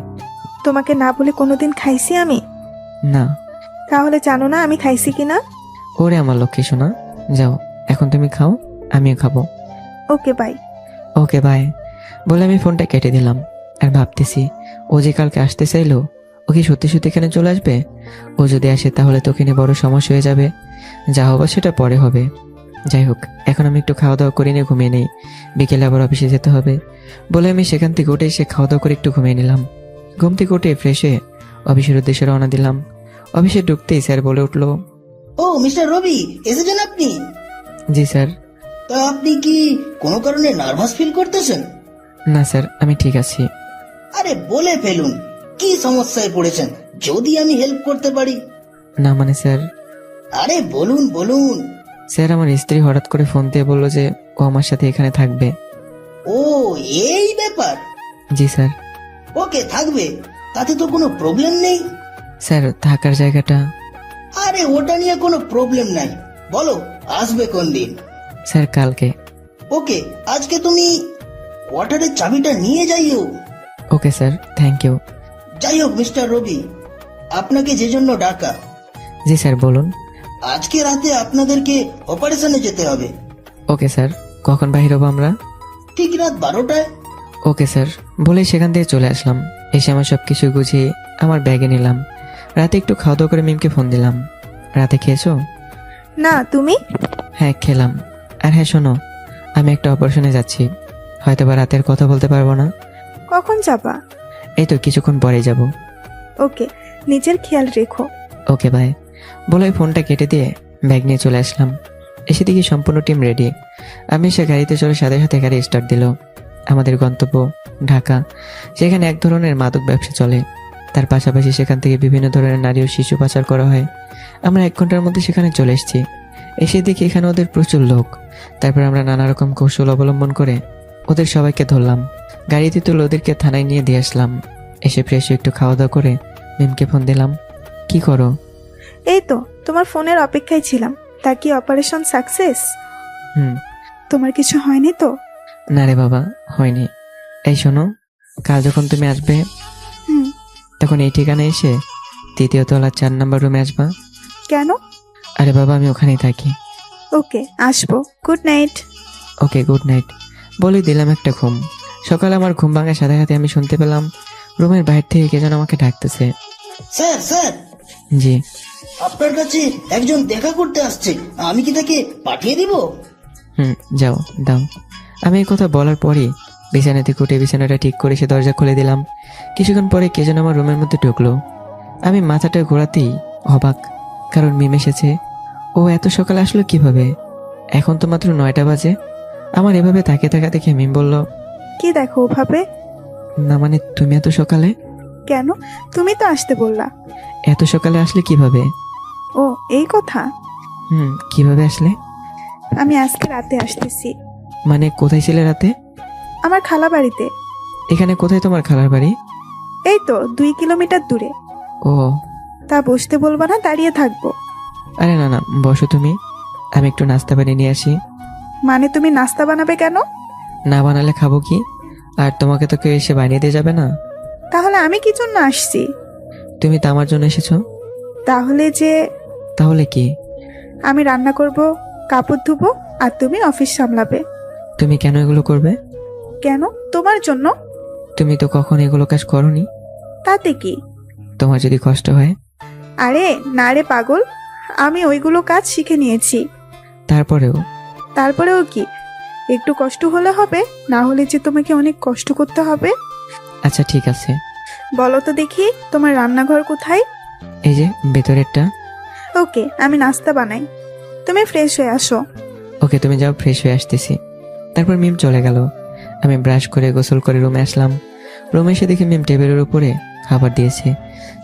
তোমাকে না বলে কোনোদিন খাইছি আমি? না। তাহলে জানো না আমি খাইছি কিনা? ওরে আমার লক্ষ্মী সোনা, যাও এখন তুমি খাও, আমিও খাবো। Okay bye. ওকে বাই বলে আমি ফোনটা কেটে দিলাম। আর ভাবতেছি, ও যে কালকে আসতে চাইলো, ও কি সত্যি সত্যি এখানে চলে আসবে? ও যদি আসে তাহলে তো ওখানে বড় সমস্যা হয়ে যাবে। যা হবার সেটা পরে হবে। যাই হোক, এখন আমি একটু খাওয়া দাওয়া করে নিয়ে ঘুমিয়ে নেই, বিকেলে আবার অফিসে যেতে হবে। বলে আমি সেখান থেকে উঠে এসে খাওয়া দাওয়া করে একটু ঘুমিয়ে নিলাম। ঘুম থেকে উঠে ফ্রেশ হয়ে অফিসের উদ্দেশ্যে রওনা দিলাম। অফিসে ঢুকতেই স্যার বলে উঠলো, ও মিস্টার রবি, এসেছেন আপনি? জি স্যার। তা আপনি কি কোনো কারণে নার্ভাস ফিল করতেছেন? না স্যার, আমি ঠিক আছি। আরে বলে ফেলুন, কি সমস্যায় পড়েছেন, যদি আমি হেল্প করতে পারি। না মানে স্যার। আরে বলুন বলুন। স্যার, আমার স্ত্রী হঠাৎ করে ফোন দিয়ে বললো যে ও আমার সাথে এখানে থাকবে। ও, এই ব্যাপার? জি স্যার। ওকে, থাকবে, তাতে তো কোনো প্রবলেম নেই। স্যার, থাকার জায়গাটা? আরে ওটা নিয়ে কোনো প্রবলেম নাই, বলো আসবে কোন দিন? স্যার, কালকে। ওকে, আজকে তুমি কোয়ার্টারের চাবিটা নিয়ে যাইও। Okay sir, thank you. যাই হোক মিস্টার রবি, আপনাকে যে জন্য ডাকা। জি স্যার, বলুন। আজকে রাতে আপনাদেরকে অপারেশনে যেতে হবে। ওকে স্যার, কখন বাহির হবো আমরা? ঠিক রাত 12টায়। ওকে স্যার বলে সেখান থেকে চলে আসলাম। এসে আমার সবকিছু গুছিয়ে আমার ব্যাগে নিলাম। রাতে একটু খাওয়া দাওয়া করে মিমকে ফোন দিলাম। রাতে খেয়েছো? না, তুমি? হ্যাঁ খেলাম। আর হ্যাঁ শোনো, আমি একটা অপারেশনে যাচ্ছি, হয়তো বা রাতের কথা বলতে পারবো না। কখন যাবা? এই তো কিছুক্ষণ পরে যাব। ওকে, নিজের খেয়াল রেখো। Okay bye. বলে ফোনটা কেটে দিয়ে ব্যাগ নিয়ে চলে আসলাম। এসে দেখি সম্পূর্ণ টিম রেডি। আমি এসে গাড়িতে চড়ে সাথে সাথে গাড়ি স্টার্ট দিল। আমাদের গন্তব্য ঢাকা। সেখানে এক ধরনের মাদক ব্যবসা চলে, তার পাশাপাশি সেখান থেকে বিভিন্ন ধরনের নারী ও শিশু পাচার করা হয়। আমরা 1 ঘন্টার মধ্যে সেখানে চলে এসেছি। এসে দেখি এখানে ওদের প্রচুর লোক। তারপর আমরা নানা রকম কৌশল অবলম্বন করে ওদের সবাইকে ধরলাম। গাড়িতে তুলে ওদেরকে থানায় নিয়ে দিয়ে আসলাম। এসে ফ্রেশ হয়ে একটু খাওয়া দাওয়া করে মিমকে ফোন দিলাম। কি করো? এই তো তোমার ফোনের অপেক্ষায় ছিলাম। তা কি অপারেশন সাকসেস? হুম। তোমার কিছু হয়নি তো? না রে বাবা, হয়নি। এই শোনো, কাল যখন তুমি আসবে হুম। তখন এই ঠিকানায় এসে 3য় তলা 4 নম্বর রুমে আসবা। কেন? আরে বাবা, আমি ওখানেই থাকি। ওকে, আসবো। Good night. Okay, good night. বলে দিলাম একটা ঘুম। সকালে আমার ঘুম ভাঙার সাথে সাথে আমি শুনতে পেলাম রুমের বাইরে থেকে কে যেন আমাকে ডাকতেছে। স্যার স্যার, জি। আপনার কাছে একজন দেখা করতে আসছে, আমি কি তাকে পাঠিয়ে দিব? যাও, দাও। আমি এই কথা বলার পরই বিছানা থেকে উঠে বিছানাটা ঠিক করে সে দরজা খুলে দিলাম। কিছুক্ষণ পরে কে যেন আমার রুমের মধ্যে ঢুকলো। আমি মাথাটা ঘোরাতেই অবাক, কারণ মিম এসেছে। ও এত সকালে আসলো কিভাবে? এখন তো মাত্র 9টা বাজে। আমার এভাবে তাকিয়ে থাকা দেখে মিম বলল, কি দেখো ওভাবে? না মানে তুমি এত সকালে? কেন? তুমি তো আসতে বললা। এত সকালে আসলে কিভাবে? ও, এই কথা। কিভাবে আসলে? আমি আজকে রাতে আসতেছি। মানে কোথায় ছিলে রাতে? আমার খালা বাড়িতে। এখানে কোথায় তোমার খালার বাড়ি? এই তো 2 কিলোমিটার দূরে। ও। তা বসতে বলবা না, দাঁড়িয়ে থাকবো? আরে না না, বসো তুমি। আমি একটু নাস্তা বানিয়ে নিয়ে আসি। মানে তুমি নাস্তা বানাবে কেন? না বানালে খাবো কি? আর তোমাকে তো কেউ এসে বানিয়ে দিয়ে যাবে না। তাহলে আমি কি জন্য আসছি? তুমি তো আমার জন্য এসেছো। তাহলে কি? আমি রান্না করব, কাপড় ধুবো, আর তুমি অফিস সামলাবে। তুমি কেন এগুলো করবে? কেন? তোমার জন্য। তুমি তো কখন এগুলো কাজ করনি। তাতে কি? তোমার যদি কষ্ট হয়। আরে না রে পাগল, আমি ওইগুলো কাজ শিখে নিয়েছি। তারপরেও কি? একটু কষ্ট হলে হবে, না হলে যে তোমাকে অনেক কষ্ট করতে হবে। আচ্ছা ঠিক আছে। বলো তো দেখি, তোমার রান্নাঘর কোথায়? এই যে ভেতরেরটা। ওকে, আমি নাস্তা বানাই, তুমি ফ্রেশ হয়ে আসো। ওকে, তুমি যাও, ফ্রেশ হয়ে আসতেছি। তারপর মিম চলে গেল। আমি ব্রাশ করে গোসল করে রুমে আসলাম। রুমে এসে দেখি মিম টেবিলের উপরে খাবার দিয়েছে।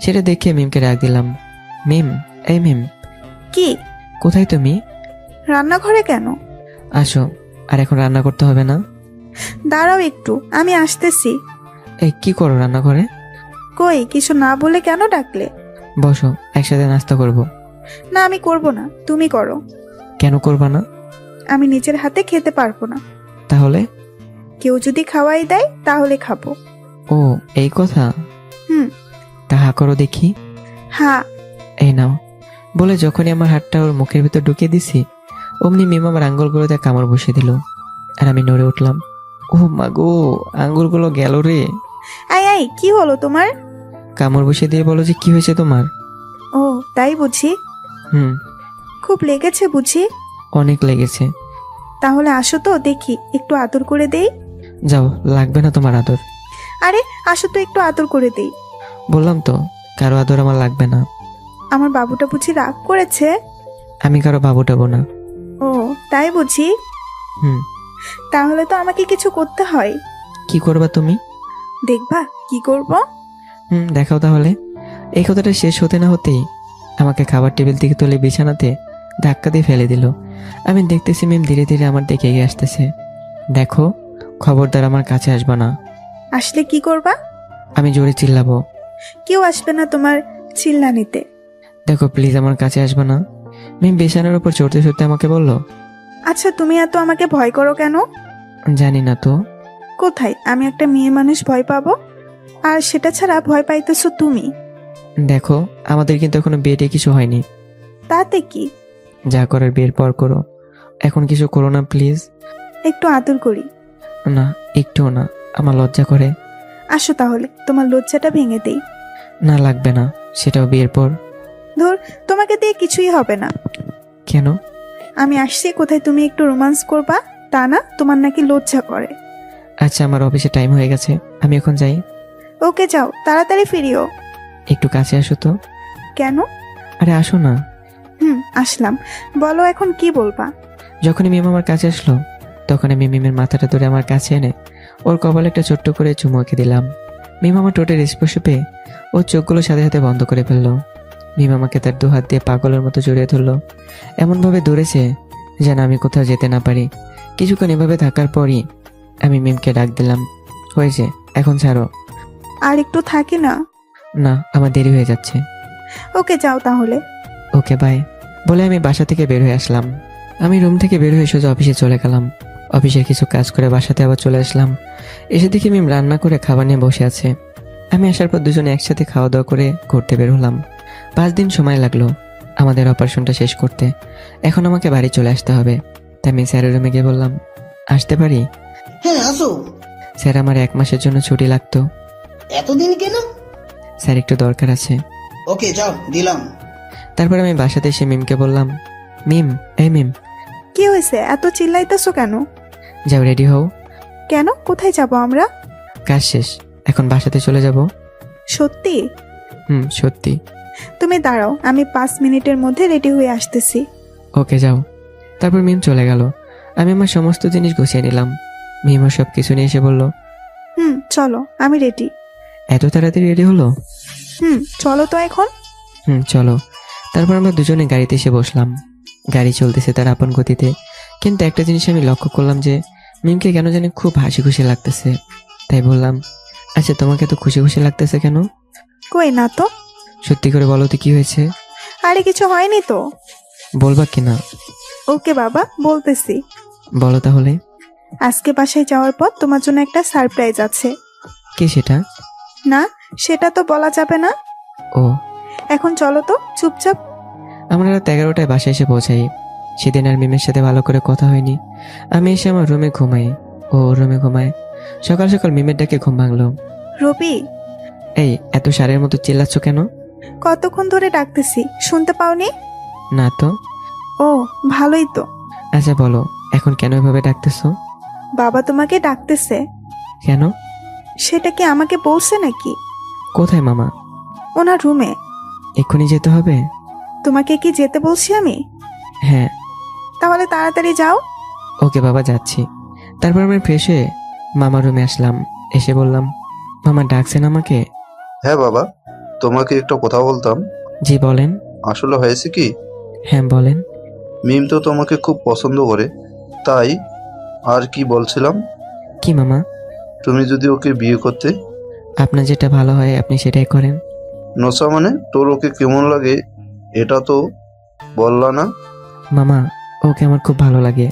সেটা দেখে মিমকে ডাক দিলাম। মিম, এই মিম। কি? কোথায় তুমি? রান্নাঘরে। কেন? আসো। আর এখন রান্না করতে হবে না। দাঁড়াও একটু, আমি আসতেছি। এই কি করো রান্নাঘরে? কই, কিছু না বলে কেন ডাকলে? বসো, একসাথে নাস্তা করব। না, আমি করব না, তুমি করো। কেন করবা না? আমি নিজের হাতে খেতে পারবো না। তাহলে? কেউ যদি খাওয়াই দেয় তাহলে খাবো। ও, এই কথা। তাহা করো দেখি। হ্যাঁ। এই নাও। বলে যখনই আমার হাতটা ওর মুখের ভিতর ঢুকিয়ে দিছি, অমনি মিম আমার আঙ্গুলগুলোতে কামড় বসিয়ে দিল। আর আমি নড়ে উঠলাম। ও মা গো, আঙ্গুলগুলো গেল রে। আই, কি হলো তোমার? কামড় বসিয়ে দিয়ে বলো যে কি হয়েছে তোমার। ও, তাই বুঝি। খুব লেগেছে বুঝি। অনেক লেগেছে। তাহলে আসো তো দেখি, একটু আদর করে দেই। যাও, লাগবে না তোমার আদর। আরে আসো তো, একটু আদর করে দেই। বললাম তো, কারো আদর আমার লাগবে না। আমার বাবুটা বুঝি রাগ করেছে? আমি কারো বাবু টাবো না। ও, তাই বুঝি। তাহলে তো আমাকে কিছু করতে হয়। কি করবা তুমি? দেখবা কি করব। দেখাও তাহলে। এই কথাটা শেষ হতে না হতেই আমাকে খাবার টেবিল থেকে তুলে বিছানাতে ধাক্কা দিয়ে ফেলে দিল। আমি দেখতেছি মিম ধীরে ধীরে আমার দিকে এগিয়ে আসতেছে। দেখো, খবরদার আমার কাছে আসবা না। আসলে কি করবা? আমি জোরে চিল্লাবো। কেউ আসবে না তোমার চিল্লানিতে। দেখো প্লিজ, আমার কাছে আসবা না। মিম বিছানার উপর চড়তে চড়তে আমাকে বলল, আচ্ছা তুমি এত আমাকে ভয় করো কেন? জানি না তো। কোথায় আমি একটা মেয়ে মানুষ ভয় পাবো? আর সেটা ছাড়া ভয় পাইতেছো তুমি। দেখো, আমাদের কিন্তু এখনো বিয়েতে কিছু হয়নি। তাতে কি? যা করার বিয়ের পর করো, এখন কিছু করো না প্লিজ। একটু আদর করি। না, একটুও না, আমার লজ্জা করে। আসো তাহলে, তোমার লজ্জাটা ভেঙে দেই। না লাগবে না, সেটাও বিয়ের পর। ধর, তোমাকে দিয়ে কিছুই হবে না। কেন? আমি আসছি কোথায় তুমি একটু রোমান্স করবা, তা না তোমার নাকি লজ্জা করে। আচ্ছা, আমার অফিসে টাইম হয়ে গেছে, আমি এখন যাই। ওকে যাও, তাড়াতাড়ি ফিরিও। একটু কাছে আসো তো। কেন? আরে আসো না। আসলাম। বলো এখন কি বলবা? যখনই মিম আমার কাছে আসলো তখন আমি মিমের মাথাটা ধরে আমার কাছে এনে ওর কপালে একটা ছোট্ট করে চুমু এঁকে দিলাম। মিম আমার ঠোঁটের স্পর্শ পেয়ে ওর চোখগুলো সাথে সাথে বন্ধ করে ফেললো। মিম আমাকে তার দু হাত দিয়ে পাগলের মতো জড়িয়ে ধরলো, এমনভাবে ধরেছে যেন আমি কোথাও যেতে না পারি। কিছুক্ষণ এভাবে থাকার পরই আমি মিমকে ডাক দিলাম, হয়েছে, এখন ছাড়ো। আর একটু থাকি না? না, আমার দেরি হয়ে যাচ্ছে। ওকে, যাও তাহলে। ওকে বাই বলে আমি বাসা থেকে বের হয়ে আসলাম। আমি রুম থেকে বের হয়ে সোজা অফিসে চলে গেলাম। অফিসের কিছু কাজ করে বাসাতে আবার চলে আসলাম। এসে দেখি মিম রান্না করে খাবার নিয়ে বসে আছে। আমি আসার পর দুজনে একসাথে খাওয়া দাওয়া করে ঘুরতে বের হলাম। 5 দিন সময় লাগলো আমাদের অপারেশনটা শেষ করতে। এখন আমাকে বাড়ি চলে আসতে হবে। তাই আমি স্যারের রুমে গিয়ে বললাম, আসতে পারি? হ্যাঁ, আসো। স্যার, আমার 1 মাসের জন্য ছুটি লাগতো। এতদিন কেন? স্যার, একটু দরকার আছে। ওকে, যাও, দিলাম। তারপর আমি বাসাতে এসে মিমকে বললাম, মিম, এই মিম, কি হয়েছে? এত চিল্লাইতেছো কেন? যাও রেডি হও। কেন? কোথায় যাব আমরা? কাজ শেষ, এখন বাসাতে চলে যাব। সত্যি? সত্যি। তুমি দাঁড়াও, আমি 5 মিনিটের মধ্যে রেডি হয়ে আসতেছি। ওকে, যাও। তারপর মিম চলে গেল। আমি আমার সমস্ত জিনিস গুছিয়ে নিলাম। মিমও সব কিছু নিয়ে এসে বলল, চলো, আমি রেডি। এত তাড়াতাড়ি রেডি হলো? চলো তো এখন। চলো। তারপর আমরা দুজনে গাড়িতে এসে বসলাম। গাড়ি চলতেছে তার আপন গতিতে, কিন্তু একটা জিনিস আমি লক্ষ্য করলাম যে মিমকে কেন জানি খুব হাসি খুশি লাগতেছে। তাই বললাম, আচ্ছা তোমাকে তো খুশি খুশি লাগতেছে কেন? কই না তো। সত্যি করে বলো তো কি হয়েছে? আরে কিছু হয়নি তো। বলবা কিনা? ওকে বাবা, বলতেছি। বলো তাহলে। আজকে বাসায় যাওয়ার পর তোমার জন্য একটা সারপ্রাইজ আছে। কি সেটা? না, সেটা তো বলা যাবে না। ও, এখন চলো তো, চুপচাপ। আমরা রাত 11টায় বাসায় এসে পৌঁছাই। সেদিন আর মিমের সাথে ভালো করে কথা হয়নি। আমি এসে আমার রুমে ঘুমাই, ও রুমে ঘুমায়। সকাল সকাল মিমের ডাকে ঘুম ভাঙলো। রবি। এই, এত সারের মতো চিল্লাচ্ছ কেন? কতক্ষণ ধরে ডাকতেছি, শুনতে পাওনি? না তো। ও, ভালোই তো। আচ্ছা বলো, এখন কেন এভাবে ডাকতেছো? বাবা তোমাকে ডাকতেছে। কেন? সেটা কি আমাকে বলছে নাকি? কোথায় মামা? ওনার রুমে। এক্ষুনি যেতে হবে? তোমাকে কি যেতে বলছি আমি? হ্যাঁ। তাহলে তাড়াতাড়ি যাও। ওকে বাবা, যাচ্ছি। তারপর আমি ফ্রেশ হয়ে মামার রুমে আসলাম। এসে বললাম, মামা ডাকছেন আমাকে? হ্যাঁ বাবা, তোমাকে একটা কথা বলতাম। জি বলেন। আসলে হয়েছে কি, হ্যাঁ বলেন। মিম তো তোমাকে খুব পছন্দ করে, তাই আর কি বলছিলাম, কি মামা? তুমি যদি ওকে বিয়ে করতে। আপনার যেটা ভালো হয় আপনি সেটাই করেন। নসা মানে তোর ওকে কেমন লাগে এটা তো বললা না। মামা, ওকে আমার খুব ভালো লাগে।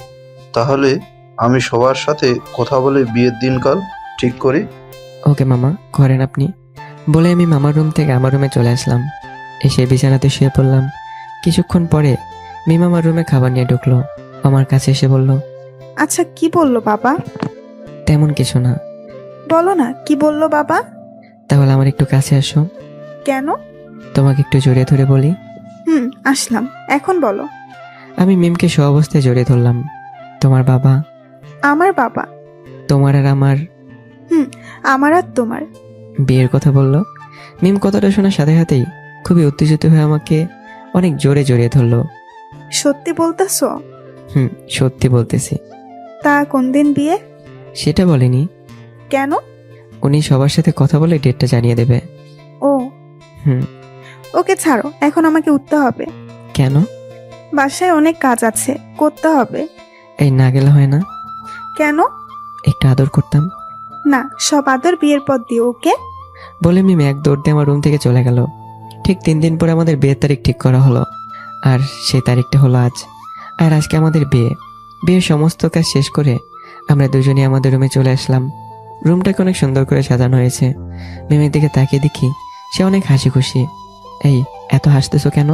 তাহলে আমি সবার সাথে কথা বলে বিয়ের দিনকাল ঠিক করি। ওকে মামা, করেন আপনি। বলে আমি মামার রুম থেকে আমার রুমে চলে আসলাম। এসে বিছানাতে শুয়ে পড়লাম। কিছুক্ষণ পরে মিম আমার রুমে খাবার নিয়ে ঢুকলো। আমার কাছে এসে বলল, আচ্ছা কি বললো বাবা? তেমন কিছু না। বলো না, কি বললো বাবা? তাহলে আমার একটু কাছে আসো। কেন? তোমাকে একটু জড়িয়ে ধরে বলি। আসলাম, এখন বলো। আমি মিমকে সব অবস্থায় জড়িয়ে ধরলাম। তোমার বাবা। আমার বাবা? তোমার আর আমার। আমার আর তোমার। বিয়ের কথা বললো। মিম কথাটা শোনার সাথে সাথেই খুবই উত্তেজিত হয়ে আমাকে অনেক জোরে জড়িয়ে ধরলো। সত্যি বলতেছো? সত্যি বলতেছি। তা কোন দিন বিয়ে? সেটা বলেনি। কেন? উনি সবার সাথে কথা বলে ডেটটা জানিয়ে দেবে। ও। হুম। ওকে ছাড়ো, এখন আমাকে উঠতে হবে। কেন? বাসায় অনেক কাজ আছে, করতে হবে। এই না গেলে হয় না? কেন? একটু আদর করতাম। না, সব আদর বিয়ের পর দিও, ওকে? বলে মিম এক দৌড় দিয়ে আমার রুম থেকে চলে গেল। ঠিক 3 দিন পরে আমাদের বিয়ের তারিখ ঠিক করা হলো, আর সেই তারিখটা হলো আজ। আর আজকে আমাদের বিয়ের সমস্ত কাজ শেষ করে আমরা দুজনেই আমাদের রুমে চলে আসলাম। রুমটাকে অনেক সুন্দর করে সাজানো হয়েছে। মিমের দিকে তাকিয়ে দেখি সে অনেক হাসি খুশি। এই, এত হাসতেছো কেন?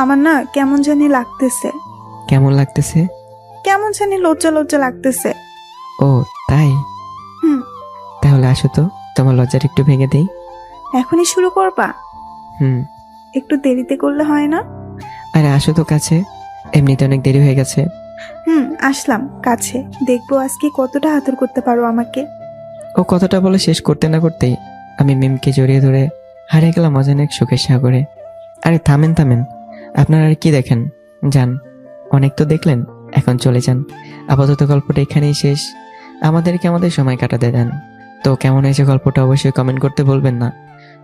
আমার না কেমন জানি লাগতেছে। কেমন লাগতেছে? কেমন জানি লজ্জা লজ্জা লাগতেছে। ও তাই? তাহলে আসো তো, তোমার লজ্জাটা একটু ভেঙে দেই। এখনই শুরু করবা? একটু দেরিতে করলে হয় না? আরে আসো তো কাছে, এমনিতে অনেক দেরি হয়ে গেছে। আসলাম কাছে, দেখবো আজকে কতটা আদর করতে পারো আমাকে। ও কথাটা বলে শেষ করতে না করতেই আমি মিমকে জড়িয়ে ধরে হারিয়ে গেলাম অজানা এক সুখের সাগরে। আরে থামেন থামেন, আপনারা আর কি দেখেন, যান। অনেক তো দেখলেন, এখন চলে যান। আপাতত গল্পটা এখানেই শেষ। আমাদেরকে আমাদের সময় কাটাতে দেন। তো কেমন হয়েছে গল্পটা অবশ্যই কমেন্ট করতে বলবেন না।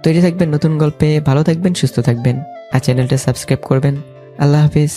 তৈরি থাকবেন নতুন গল্পে। ভালো থাকবেন, সুস্থ থাকবেন, আর চ্যানেলটা সাবস্ক্রাইব করবেন। আল্লাহ হাফিজ।